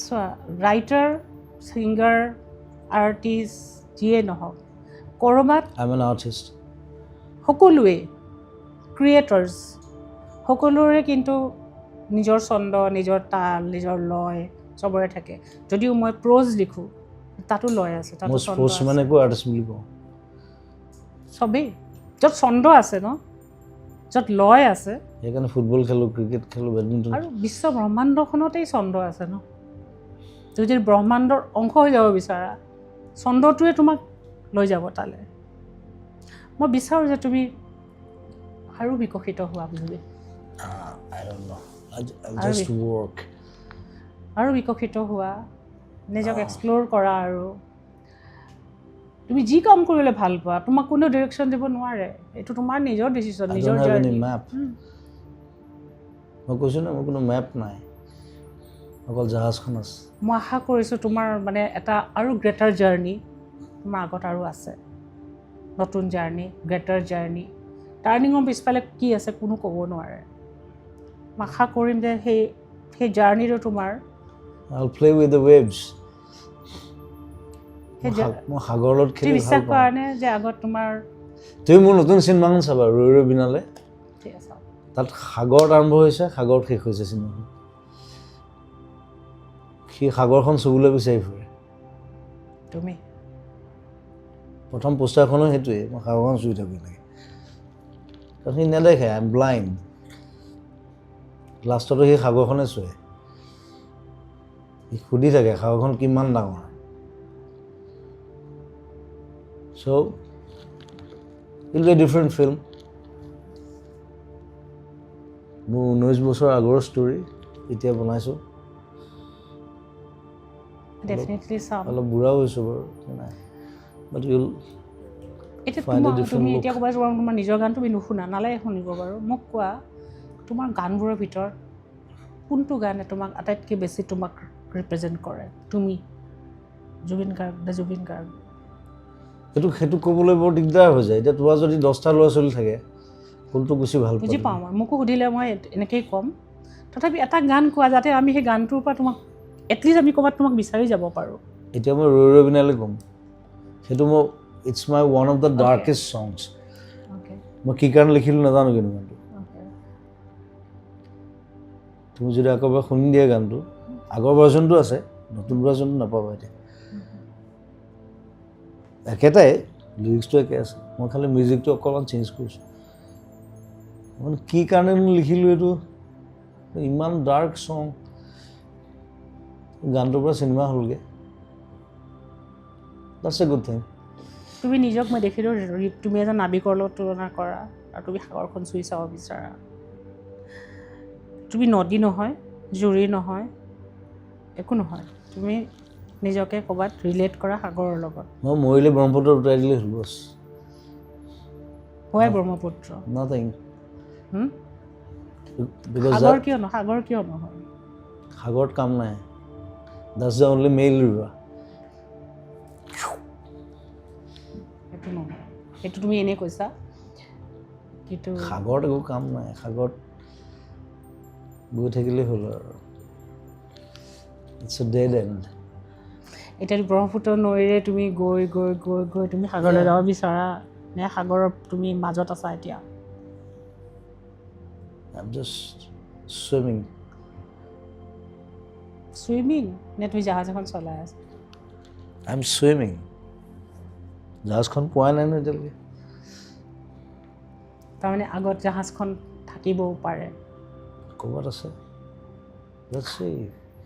so writer singer artist যিয়ে নহওক ক'ৰবাত I'm an artist সকলোৱে ক্ৰিয়েটৰ্ছ সকলোৰে কিন্তু নিজৰ ছন্দ নিজৰ তাল নিজৰ লয় চবৰে থাকে যদিও মই প্ৰ'জ লিখোঁ তাতো লয় আছে তাতো ছন্দ আছে মানে কো আৰ্টিষ্ট বুলি কওঁ চবেই য'ত ছন্দ আছে ন য'ত লয় আছে সেইকাৰণে ফুটবল খেলোঁ ক্ৰিকেট খেলোঁ বেডমিণ্টন আৰু বিশ্ব ব্ৰহ্মাণ্ডখনতেই ছন্দ আছে ন তুমি যদি ব্ৰহ্মাণ্ডৰ অংশ হৈ যাব বিচাৰা ছন্দটোৱে তোমাক লৈ যাব তালৈ মই বিচাৰোঁ যে তুমি আৰু বিকশিত হোৱা Zubeen I don't know. I'll just work. আৰু বিকশিত হোৱা নিজক এক্সপ্ল'ৰ কৰা আৰু তুমি যি কাম কৰিলে ভাল পোৱা তোমাক কোনেও ডিৰেকশ্যন দিব নোৱাৰে এইটো তোমাৰ নিজৰ ডিচিশ্যন I নিজৰ don't have journey any map. মই কৈছোঁ না মোৰ কোনো মেপ নাই অকল জাহাজখন আছে মই আশা কৰিছোঁ তোমাৰ মানে এটা আৰু গ্ৰেটাৰ জাৰ্নি তোমাৰ আগত আৰু আছে নতুন জাৰ্নি গ্ৰেটাৰ জাৰ্নি টাৰ্ণিঙৰ পিছফালে কি আছে কোনো ক'ব নোৱাৰে মই আশা কৰিম যে সেই জাৰ্নিটো তোমাৰ I'll play with the waves. সেই মই সাগৰত তুমি খেলি ভাল বিশ্বাস পাওঁ কৰা নে যে আগত তোমাৰ তুমি মোৰ নতুন চিনেমাখন চাবা ৰৈ ৰৈ বিনালে ঠিক আছে তাত সাগৰত আৰম্ভ হৈছে সাগৰত শেষ হৈছে চিনেমাখন সি সাগৰখন চুবলৈ বিচাৰি ফুৰে তুমি প্ৰথম পোষ্টাৰখনো সেইটোৱে মই সাগৰখন চুই থাকোঁ লাগে কাৰণ সি নেদেখে আই এম ব্লাইণ্ড লাষ্টতো সেই সাগৰখনে চুৱে সি সুধি থাকে সাগৰখন কিমান ডাঙৰ so' it will be a different film মোৰ 19 বছৰ আগৰ ষ্টৰী এতিয়া বনাইছোঁ ডেফিনেটলি চাম অলপ বুঢ়াও হৈছোঁ বাৰু নাই বাট ইউল এতিয়া Find a different তুমি look. এতিয়া ক'বা তোমাৰ নিজৰ গান তুমি নুশুনা নালাগে শুনিব বাৰু মোক কোৱা তোমাৰ গানবোৰৰ ভিতৰত কোনটো গানে তোমাক আটাইতকৈ বেছি তোমাক ৰিপ্ৰেজেণ্ট কৰে তুমি জুবিন গাৰ্গ সেইটো ক'বলৈ বৰ দিগদাৰ হৈ যায় এতিয়া তোমাৰ যদি 10টা ল'ৰা ছোৱালী থাকে কোনটো বেছি ভাল বুজি পায় পাওঁ মই মোকো সুধিলে মই এনেকেই ক'ম তথাপি এটা গান কোৱা যাতে আমি সেই গানটোৰ পৰা তোমাক এটলিষ্ট আমি ক'ৰবাত তোমাক বিচাৰি যাব পাৰোঁ এতিয়া মই ৰৈ ৰৈ বিনালে ক'ম সেইটো মই it's my one of the darkest songs okay মই কি কাৰণে লিখিলোঁ নাজানো কিন্তু গানটো অ'কে তুমি যদি আকৌ এবাৰ শুনি দিয়া গানটো আগৰ ভাৰ্জনটো আছে নতুন ভাৰ্জনটো নাপাবা এতিয়া একেটাই লিৰিক্সটো একে আছে মই খালি মিউজিকটো অকণমান চেঞ্জ কৰিছোঁ মানে কি কাৰণে লিখিলোঁ এইটো ইমান ডাৰ্ক ছং গানটোৰ পৰা চিনেমা হ'লগৈ দ্যাটছ এ গুড থিং তুমি নিজক মই দেখিলোঁ তুমি এজন নাবিকৰ লগত তুলনা কৰা আৰু তুমি সাগৰখন চুই চাব বিচাৰা তুমি নদী নহয় জুৰি নহয় একো নহয় তুমি নিজকে ক'ৰবাত ৰিলেট কৰা সাগৰৰ লগত মই মৰিলে ব্ৰহ্মপুত্ৰ উটাই দিলে হ'ল বছ হয় ব্ৰহ্মপুত্ৰ নাথিং বিকজ সাগৰ কিয় নহয় সাগৰত কাম নাই that's the only mail river সেইটো নহয় সেইটো তুমি এনেই কৈছা কিন্তু সাগৰত একো কাম নাই সাগৰত গৈ থাকিলেই হ'ল আৰু ইটছ এ ডেড এণ্ড এতিয়া ব্ৰহ্মপুত্ৰ নৈৰে তুমি গৈ গৈ গৈ গৈ তুমি সাগৰলৈ যাব বিচাৰা নে সাগৰৰ তুমি মাজত আছা এতিয়া I'm just swimming. চুইমিং নে তুমি জাহাজ এখন চলাই আছা I'm swimming. জাহাজখন পোৱা নাই ন এতিয়ালৈকে তাৰমানে আগত জাহাজখন থাকিবও পাৰে ক'ৰবাত আছে Let's see.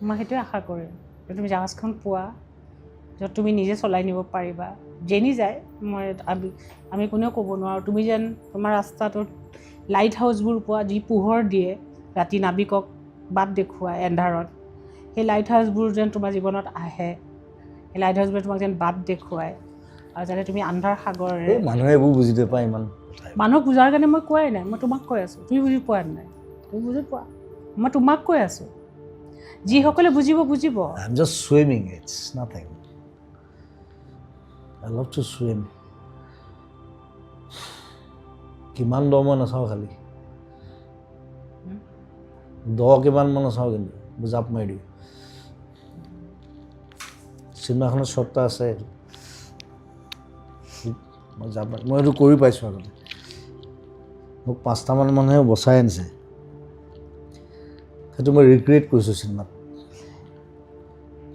মই সেইটোৱে আশা কৰিম যে তুমি জাহাজখন পোৱা য'ত তুমি নিজে চলাই নিব পাৰিবা যেনি যায় মই আমি কোনেও ক'ব নোৱাৰোঁ তুমি যেন তোমাৰ ৰাস্তাটোত লাইট হাউচবোৰ পোৱা যি পোহৰ দিয়ে ৰাতি নাবিকক বাট দেখুৱাই এন্ধাৰত সেই লাইট হাউচবোৰ যেন তোমাৰ জীৱনত আহে সেই লাইট হাউচবোৰে তোমাক যেন বাট দেখুৱায় আৰু যাতে তুমি আন্ধাৰ সাগৰেৰে মানুহে এইবোৰ বুজি নাপায় ইমান মানুহক বুজাৰ কাৰণে মই কোৱাই নাই মই তোমাক কৈ আছোঁ তুমি বুজি পোৱা নাই তুমি বুজি পোৱা মই তোমাক কৈ আছোঁ যিসকলে বুজিব I'm just swimming. It's nothing. I love to swim. কিমান দ মই নাচাওঁ খালি দ কিমান মই নাচাওঁ কিন্তু জাপ মাৰি দিওঁ চিনেমাখনত শ্বটটা আছে মই জাপ মাৰি মই এইটো কৰি পাইছোঁ আগতে মোক 5টামান মানুহে বচাই আনিছে সেইটো মই ৰিক্ৰিয়েট কৰিছোঁ চিনেমাত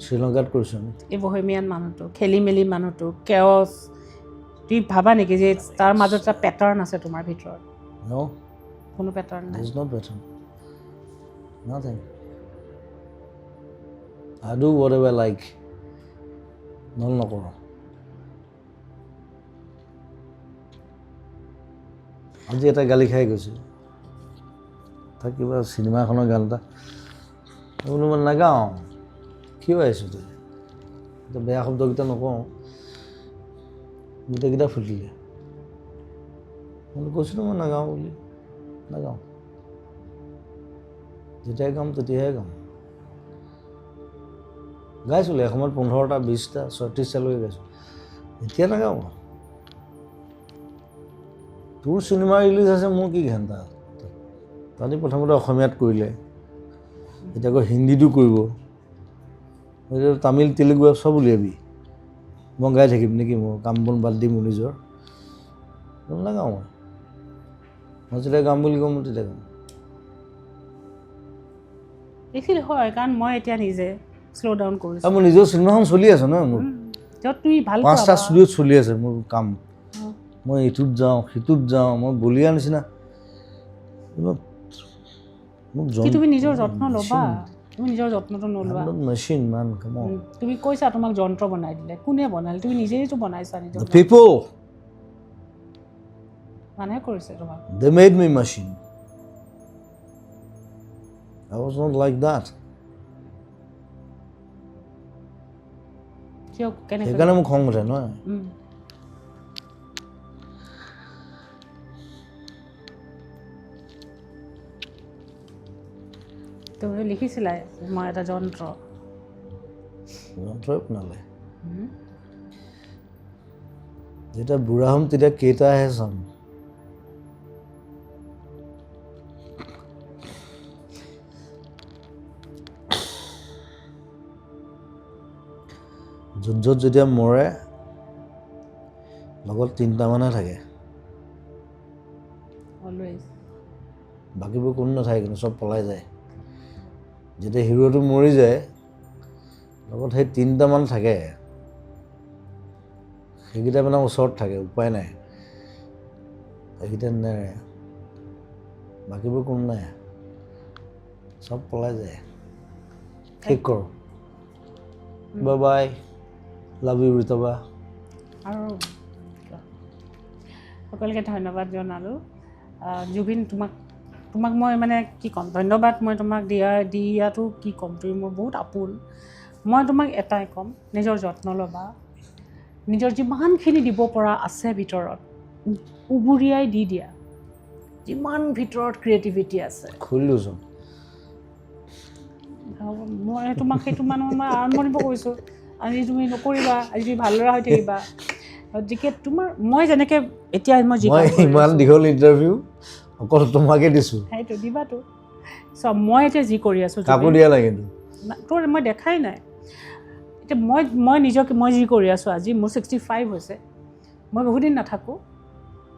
শ্ৰীলংকাত কৰিছোঁ আমি এই বহেমিয়ান মানুহটো খেলি মেলি মানুহটো কেঅছ তুমি ভাবা নেকি যে তাৰ মাজত এটা পেটাৰ্ণ আছে তোমাৰ ভিতৰত No, কোনো পেটাৰ্ণ নাই there's no pattern. Nothing. I do whatever I like. নকৰোঁ আজি এটা গালি খাই গৈছে তাক কিবা চিনেমা এখনৰ গান এটা বোলো মই নাগাওঁ কিয় আহিছোঁ তই এতিয়া বেয়া শব্দকেইটা নকওঁ গোটেইকেইটা ফুটিলে মই কৈছিলোঁ মই নাগাওঁ বুলি নাগাওঁ যেতিয়াই গাম তেতিয়াহে গাম গাইছিলোঁ এসময়ত 15টা 20টা 36টালৈকে গাইছোঁ এতিয়া নাগাওঁ তোৰ চিনেমা ৰিলিজ আছে মোৰ কি ঘণ্টা তাহাঁতি প্ৰথমতে অসমীয়াত কৰিলে এতিয়া আকৌ হিন্দীটো কৰিব তামিল তেলেগু চব উলিয়াবি মই গাই থাকিম নেকি মোৰ কাম বন বাদ দিম মোৰ নিজৰ নাগাওঁ মই যেতিয়া গাম বুলি কওঁ মই তেতিয়া গাম এইখিনি হয় কাৰণ মই এতিয়া নিজে শ্ল' ডাউন কৰিছোঁ আৰু মোৰ নিজৰ চিনেমাখন চলি আছে ন মোৰ তুমি ভাল 5টা ষ্টুডিঅ'ত চলি আছে মোৰ কাম মই ইটোত যাওঁ সিটোত যাওঁ মই বলিয়া নিচিনা তুমি নিজৰ যত্ন ল'বা তুমি নিজৰ যত্নটো নলোৱা মেচিন মান কাম তুমি কৈছা তোমাক যন্ত্ৰ বনাই দিলে কোনে বনালে তুমি নিজেইতো বনাইছা নিজৰ পিপল মানুহে কৰিছে তোমাক they made me machine I was not like that কিয় কেনেকৈ সেইকাৰণে মোক খং উঠে নহয় তুমি লিখিছিলা মই এটা যন্ত্ৰই বনালে যেতিয়া বুঢ়া হ'ম তেতিয়া কেইটাহে চাম য'ত যেতিয়া মৰে লগত 3টা মানুহে থাকে অলৱেজ বাকীবোৰ কোনো নাথাকে কিন্তু চব পলাই যায় যেতিয়া হিৰোটো মৰি যায় লগত সেই 3টা মান থাকে সেইকেইটা মানে ওচৰত থাকে উপায় নাই সেইকেইটা নেৰে বাকীবোৰ কোনো নাই চব পলাই যায় ঠিক কৰ বাই বাই লাভ ইউ ৰিতবা আৰু সকলোকে ধন্যবাদ জনালোঁ জুবিন তোমাক মই মানে কি ক'ম ধন্যবাদ মই তোমাক দিয়াটো কি ক'ম তুমি মোৰ বহুত আপোন মই তোমাক এটাই ক'ম নিজৰ যত্ন ল'বা নিজৰ যিমানখিনি দিব পৰা আছে ভিতৰত উবুৰিয়াই দি দিয়া যিমান ভিতৰত ক্ৰিয়েটিভিটি আছে খুলিলোচোন মই তোমাক সেইটো মানুহ মই আৰম্ভণিৰ পৰা কৈছোঁ আজি তুমি নকৰিবা আজি তুমি ভালদৰে হৈ থাকিবা গতিকে তোমাৰ মই যেনেকৈ এতিয়া মই ইমান দীঘল ইণ্টাৰভিউ অকল তোমাকে দিছোঁ সেইটো দিবাতো চব মই এতিয়া যি কৰি আছোঁ কাকো দিয়া নাই কিন্তু তোৰ মই দেখাই নাই এতিয়া মই নিজকে মই যি কৰি আছোঁ আজি মোৰ 65 হৈছে মই বহুদিন নাথাকোঁ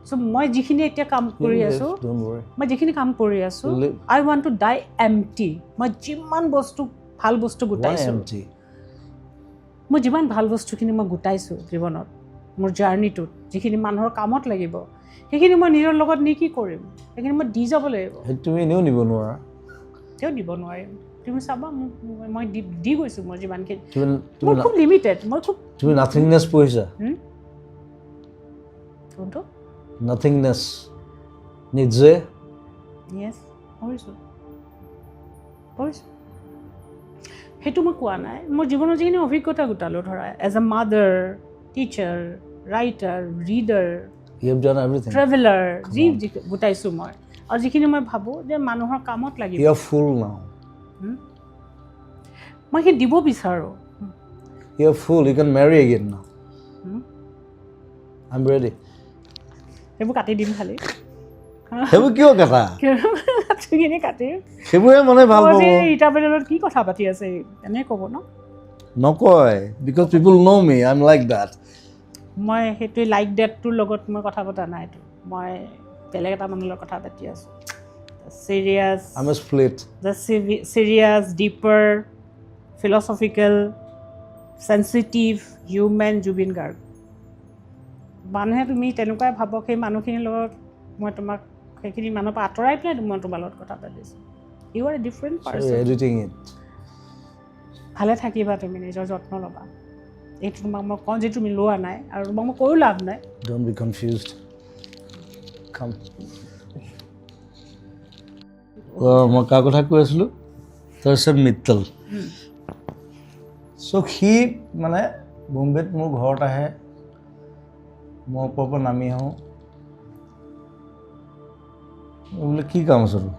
চ' মই যিখিনি এতিয়া কাম কৰি আছোঁ মই যিখিনি কাম কৰি আছোঁ আই ৱান্ট টু ডাই এমটি মই যিমান বস্তু ভাল বস্তু গোটাইছোঁ মই যিমান ভাল বস্তুখিনি মই গোটাইছোঁ জীৱনত মোৰ জাৰ্ণিটোত যিখিনি মানুহৰ কামত লাগিব সেইখিনি মই নিজৰ লগত নি কি কৰিম সেইখিনি মই দি যাব লাগিব তুমি এনেও নিব নোৱাৰা তেওঁ দিব নোৱাৰিম তুমি চাবা মই দি গৈছোঁ মই যিমানখিনি মই খুব লিমিটেড মই খুব তুমি নাথিংনেছ পঢ়িছা কোনটো নাথিংনেছ নিজে য়েছ পঢ়িছোঁ সেইটো মই কোৱা নাই মোৰ জীৱনৰ যিখিনি অভিজ্ঞতা গোটালোঁ ধৰা as a mother teacher writer reader traveller যি গোটাইছোঁ মই আৰু যিখিনি মই ভাবোঁ যে মানুহৰ কামত লাগিব ফুল নাও মই সেই দিব বিচাৰোঁ ফুল U can Mary again now I am ready সেইবোৰ কাটি দিম খালি সেইবোৰ কিয় কাটা কাটিখিনি কাটিম সেইবোৰে মানে ভাল পাব ৰীতা বেলেলত কি কথা পাতি আছে এনেই ক'ব ন নকয় because people know' me I am like that মই সেইটোৱে লাইক ডেটটোৰ লগত মই কথা পতা নাইতো মই বেলেগ এটা মানুহৰ লগত কথা পাতি আছোঁ serious serious dipper philosophical sensitive human Zubeen Garg মানুহে তুমি তেনেকুৱাই ভাবক সেই মানুহখিনিৰ লগত মই তোমাক সেইখিনি মানুহৰ পৰা আঁতৰাই পেলাই মই তোমাৰ লগত কথা পাতিছোঁ you are a different person ভালে থাকিবা তুমি নিজৰ যত্ন ল'বা এইটো তোমাক মই কওঁ যে তুমি লোৱা নাই আৰু তোমাক মই কৈও লাভ নাই ডোন্ট বি কনফিউজড কাম মই কাৰ কথা কৈ আছিলোঁ তাৰপিছত মিত্তল চ' সি মানে বম্বেত মোৰ ঘৰত আহে মই ওপৰৰ পৰা নামি আহোঁ বোলে কি কাম আছে তোৰ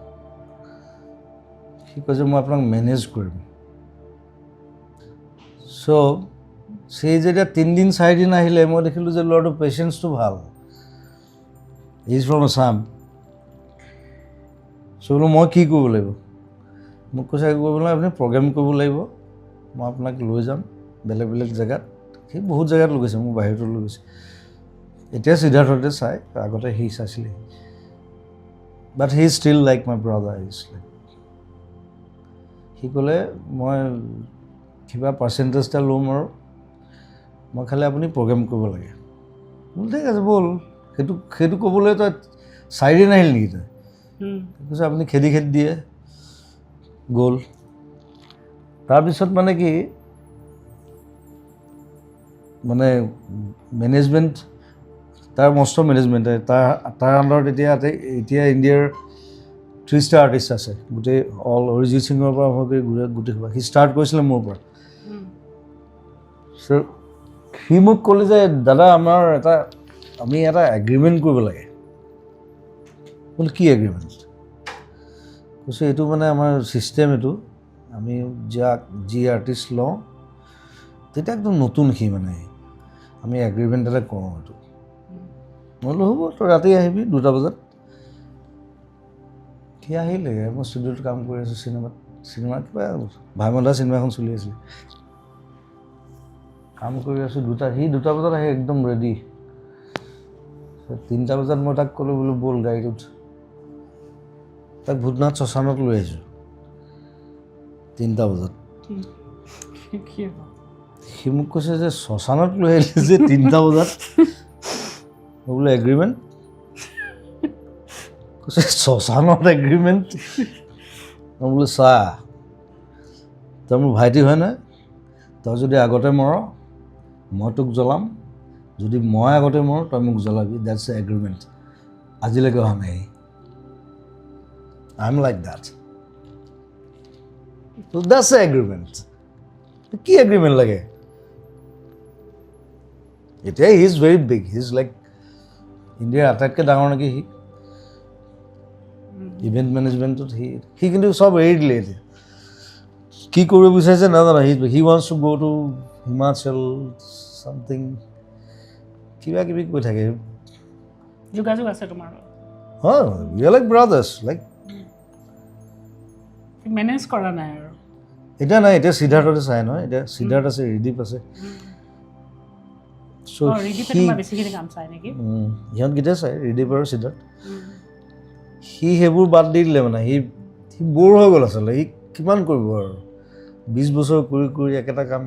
সি কৈছে মই আপোনাক মেনেজ কৰিম চ' সেই যেতিয়া 3 দিন 4 দিন আহিলে মই দেখিলোঁ যে ল'ৰাটোৰ পেচেঞ্চটো ভাল ইজ ফ্ৰম আছাম চ' বোলো মই কি কৰিব লাগিব মোক কৈছে কৰিব নালাগে আপুনি প্ৰগ্ৰেম কৰিব লাগিব মই আপোনাক লৈ যাম বেলেগ বেলেগ জেগাত সি বহুত জেগাত লৈ গৈছে মোক বাহিৰতো লৈ গৈছে এতিয়া সিদ্ধাৰ্থতে চাই আগতে সি চাইছিলে but he still like my brother is like সি ক'লে মই কিবা পাৰ্চেণ্টেজ এটা ল'ম আৰু মই খালি আপুনি প্ৰগ্ৰেম কৰিব লাগে বোলো ঠিক আছে ব'ল সেইটো ক'বলৈ তই 4 দিন আহিল নেকি তই কৈছে আপুনি খেদি দিয়ে গ'ল তাৰপিছত মানে কি মানে মেনেজমেণ্ট তাৰ মস্ত মেনেজমেণ্ট তাৰ আণ্ডাৰত এতিয়া ইণ্ডিয়াৰ 3 ষ্টাৰ আৰ্টিষ্ট আছে গোটেই অল অৰিজিত সিঙৰ পৰা আৰম্ভ কৰি গোটেই সি ষ্টাৰ্ট কৰিছিলে মোৰ পৰা চ' সি মোক ক'লে যে দাদা আমি এটা এগ্ৰিমেণ্ট কৰিব লাগে বোলে কি এগ্ৰিমেণ্ট কৈছে এইটো মানে আমাৰ ছিষ্টেম এইটো আমি যি আৰ্টিষ্ট লওঁ তেতিয়া একদম নতুন সি মানে আমি এগ্ৰিমেণ্ট এটা কৰোঁ এইটো মই বোলো হ'ব তই ৰাতি আহিবি 2টা বজাত সি আহিলে মই ষ্টুডিঅ'ত কাম কৰি আছোঁ চিনেমাত কিবা ভাইমন্দা চিনেমা এখন চলি আছিলে কাম কৰি আছোঁ 2টা বজাত আহি একদম ৰেডি 3টা বজাত মই তাক ক'লোঁ বোলো ব'ল গাড়ীটোত তাক ভূতনাথ শ্মশানত লৈ আহিছোঁ 3টা বজাত সি মোক কৈছে যে শ্মশানত লৈ আহিলে যে 3টা বজাত মই বোলো এগ্ৰিমেণ্ট কৈছে শ্মশানত এগ্ৰিমেণ্ট মই বোলো চা তই মোৰ ভাইটি হয় নহয় তই যদি আগতে মৰ মই তোক জ্বলাম যদি মই আগতে মৰ তই মোক জ্বলাবি দেটছ এ এগ্ৰিমেণ্ট আজিলৈকে অহা নাই আই am like that so' that's A agreement কি এগ্ৰিমেণ্ট লাগে এতিয়া he is very big he is like ইণ্ডিয়াৰ আটাইতকৈ ডাঙৰ নেকি সি ইভেণ্ট মেনেজমেণ্টত সি কিন্তু চব এৰি দিলে এতিয়া কি কৰিব বিচাৰিছে নাজানো হি ৱান্টছ টু গ' টু হিমাচল চামথিং কিবা কিবি কৈ থাকে যোগাযোগ আছে তোমাৰ হয় we are like brothers like manage কৰা নাই আৰু এতিয়া নাই এতিয়া সিদ্ধাৰ্থতে চাই নহয় এতিয়া সিদ্ধাৰ্থ আছে ৰিদীপ আছে সিহঁতকেইটাই চাই ৰিদীপ আৰু সিদ্ধাৰ্থ সি সেইবোৰ বাদ দি দিলে মানে সি ব'ৰ হৈ গ'ল আচলতে সি কিমান কৰিব আৰু 20 বছৰ কৰি একেটা কাম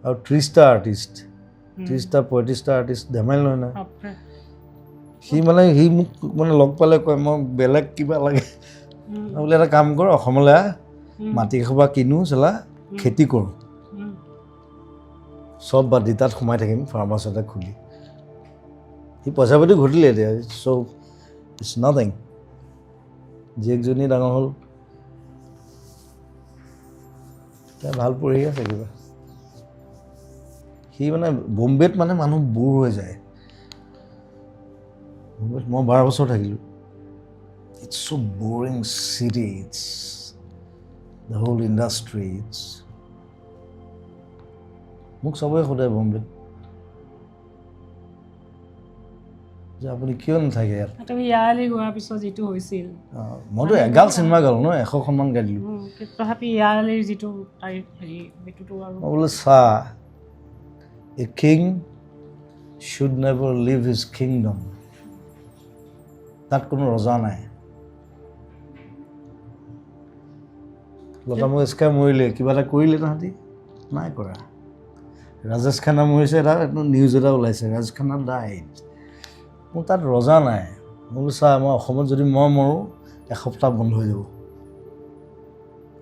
আৰু 30টা আৰ্টিষ্ট 30টা 35টা আৰ্টিষ্ট ধেমালি নহয় নহয় সি মোক মানে লগ পালে কয় মই বেলেগ কিবা লাগে বোলে এটা কাম কৰ অসমলৈ মাটি এসোপা কিনো চলা খেতি কৰোঁ চব বাদ দি তাত সোমাই থাকিম ফাৰ্মাচ এটা খুলি সি পইচা পাতি ঘটিলে এতিয়া চ' ইটছ নাথিং জীয়েকজনী ডাঙৰ হ'ল এতিয়া ভাল পঢ়ি আছে কিবা সি মানে বম্বেত মানে মানুহ বোৰ হৈ যায় বম্বেত মই 12 বছৰ থাকিলোঁ it's so' boring city it's the whole industry it's মোক চবেই সোধে বম্বেত যে আপুনি কিয় নাথাকে ইয়াত তুমি ইয়ালৈ গোৱাৰ পিছত যিটো হৈছিল মইতো এগাল চিনেমা গালোঁ ন 100খনমান গাই দিলোঁ তথাপি ইয়ালৈ যিটো হেৰি সেইটোতো আৰু মই বোলো চা a king should never leave his kingdom তাত কোনো ৰজা নাই লতা মংগেশকাৰ মৰিলে কিবা এটা কৰিলে তাহাঁতি নাই কৰা ৰাজেশ খান্না মৰিছে এটা নিউজ এটা ওলাইছে ৰাজেশ খান্না ডাইড মোৰ তাত ৰজা নাই মই বোলো চা মই অসমত যদি মই মৰোঁ এসপ্তাহ বন্ধ হৈ যাব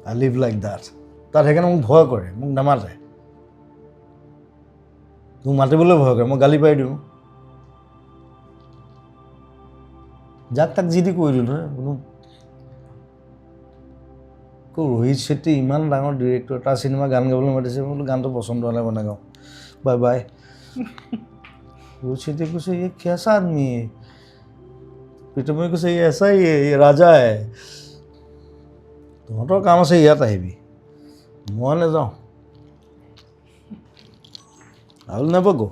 আই লিভ লাইক দেট তাত সেইকাৰণে মোক ভয় কৰে মোক নামাতে মোক মাতিবলৈ ভয় কৰে মই গালি পাৰি দিওঁ যাক তাক যি দি কৰি দিওঁ নহয় কোনো আকৌ ৰোহিত শেট্টি ইমান ডাঙৰ ডিৰেক্টৰ, তাৰ চিনেমা গান গাবলৈ মাতিছে, মই বোলো গানটো পচন্দ হ'লে মই নাগাওঁ, বাই বাই। ৰোহিত শেট্টিয়ে কৈছে ये कैसा आदमी है, প্ৰীতমে কৈছে ये ऐसा ही है, ये राजा है, তহঁতৰ কাম আছে ইয়াত আহিবি, মই নাযাওঁ। I will never go.